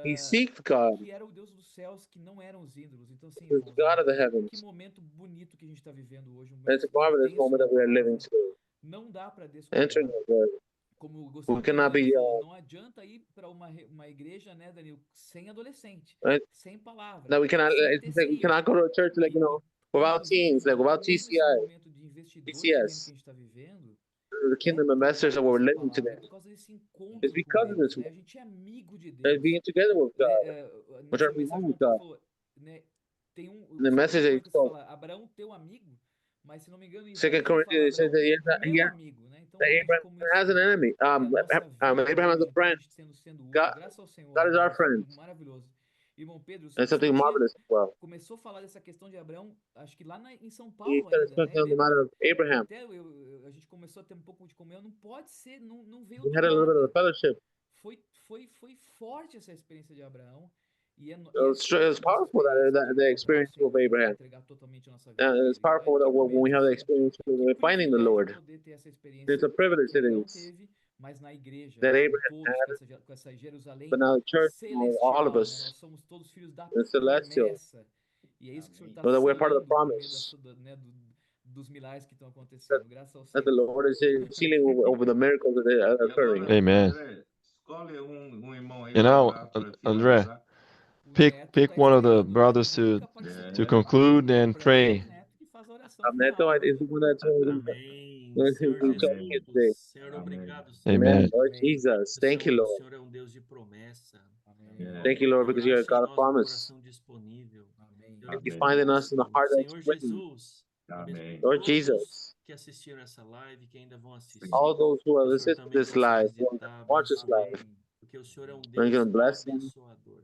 He ah, seeked God, que era o Deus dos céus, que não eram os ídolos. Então, assim, who's irmãos, God of the que heavens. momento bonito que a gente está vivendo hoje, um And it's momento a marvelous intenso moment na that we are living palavra. through. Não dá para Entering descuidar. the word. Como eu We gostei muito que o cannot Daniel be, falou, não adianta ir para uma igreja, né, Daniel, sem adolescente, right? sem palavra, That we cannot, sem it's like we TCI. cannot go to a church like, E without inclusive, teens, like irmãos, without até mesmo esse TCI, momento de investidor de reino que a TCS, gente está vivendo, the kingdom por ambassadors that causa we're dessa living palavra, today. é por causa desse It's encontro com because of Deus, this, né? A gente é amigo de and being Deus. together with Né? God, which Nessa are being mensagem, o with Pedro God. falou, né? Tem And the você tem message uma that he coisa que você spoke, fala, Abraão, teu amigo, Mas, se não me engano, em Second Isaías ele Corinthians says fala, that Abraão tem um amigo, né? Então, veja Abraham como has an isso, enemy. a nossa vida Abraham has a hoje, friend. a gente sendo útil, God, graças ao Senhor, God is our isso friend. é maravilhoso. Irmão Pedro, o That's senhor something marvelous as well. começou a falar dessa questão de Abraão, acho que lá em São He Paulo started ainda, né? speaking on the Lembra matter of que Abraham. até a gente começou a ter um pouco de comunhão, não pode ser, não veio We do had a little bit of a nada. fellowship. Foi forte essa experiência de Abraão. It was powerful the experience of Abraham. It's powerful that when we have the experience of finding the Lord. It's a privilege that is mas na igreja, that com Abraham todos, had, com essa Jerusalém but now the church, all of celestial, né? us, Nós somos todos filhos da the celestial, promessa. E é isso que o Senhor está know that we're part of the selando por meio promise. né, dos milagres que estão acontecendo. Graças ao That the Senhor. Lord is sealing over the miracles that are occurring. Amen. Escolhe irmão aí And now, para André, finalizar. pick one of the brothers to conclude and pray. Neto is the one that's Amém. Senhor talking today. Jesus, Senhor, obrigado, Senhor. Amen. Lord Jesus, thank you, O Lord. Senhor é um Deus de promessa. Thank you, Lord, because you're a Ache em God of nós um promise. coração disponível. And you find in us in the heart that's Senhor written. Jesus, abençoe Lord todos Jesus, que assistiram essa live, que ainda vão assistir. all those who have Que o Senhor listened to também this possa live, visitar, watch this abençoar, live, porque o Senhor é um and Deus you're going to bless them. abençoador.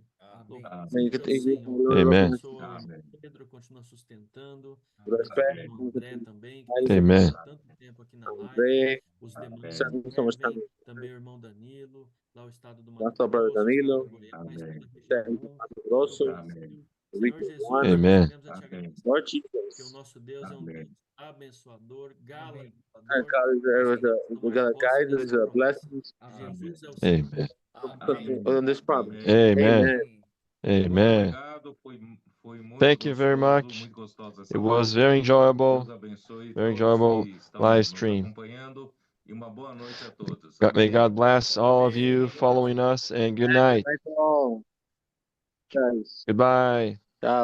Louvado And you seja can o take it, Senhor. Lord, Amen. Abençoa o irmão Pedro, continua sustentando. respect, Abençoa o irmão André também, que guide tem them. Amen. servido tanto tempo aqui na live. André, Os demais spend so much time. servem, também o irmão Danilo, lá o estado do Mato That's our brother Grosso, o estado Danilo, do Goiás, toda a região Mato 1, todo o Grosso, Brasil. Senhor Region Jesus, 1. nós Amen. queremos a te agradecer, Lord porque o Jesus, nosso Deus é um Deus abençoador, and galardoador. God Nós we queremos got a tomar posse guide, there's dessa a promessa. blessings Jesus é o Amen. on this promise. Amen. Amen. Amen. Thank you very much. It was very enjoyable. Very enjoyable live stream. May God bless all of you following us, and good night. Good night to all. Guys. Goodbye.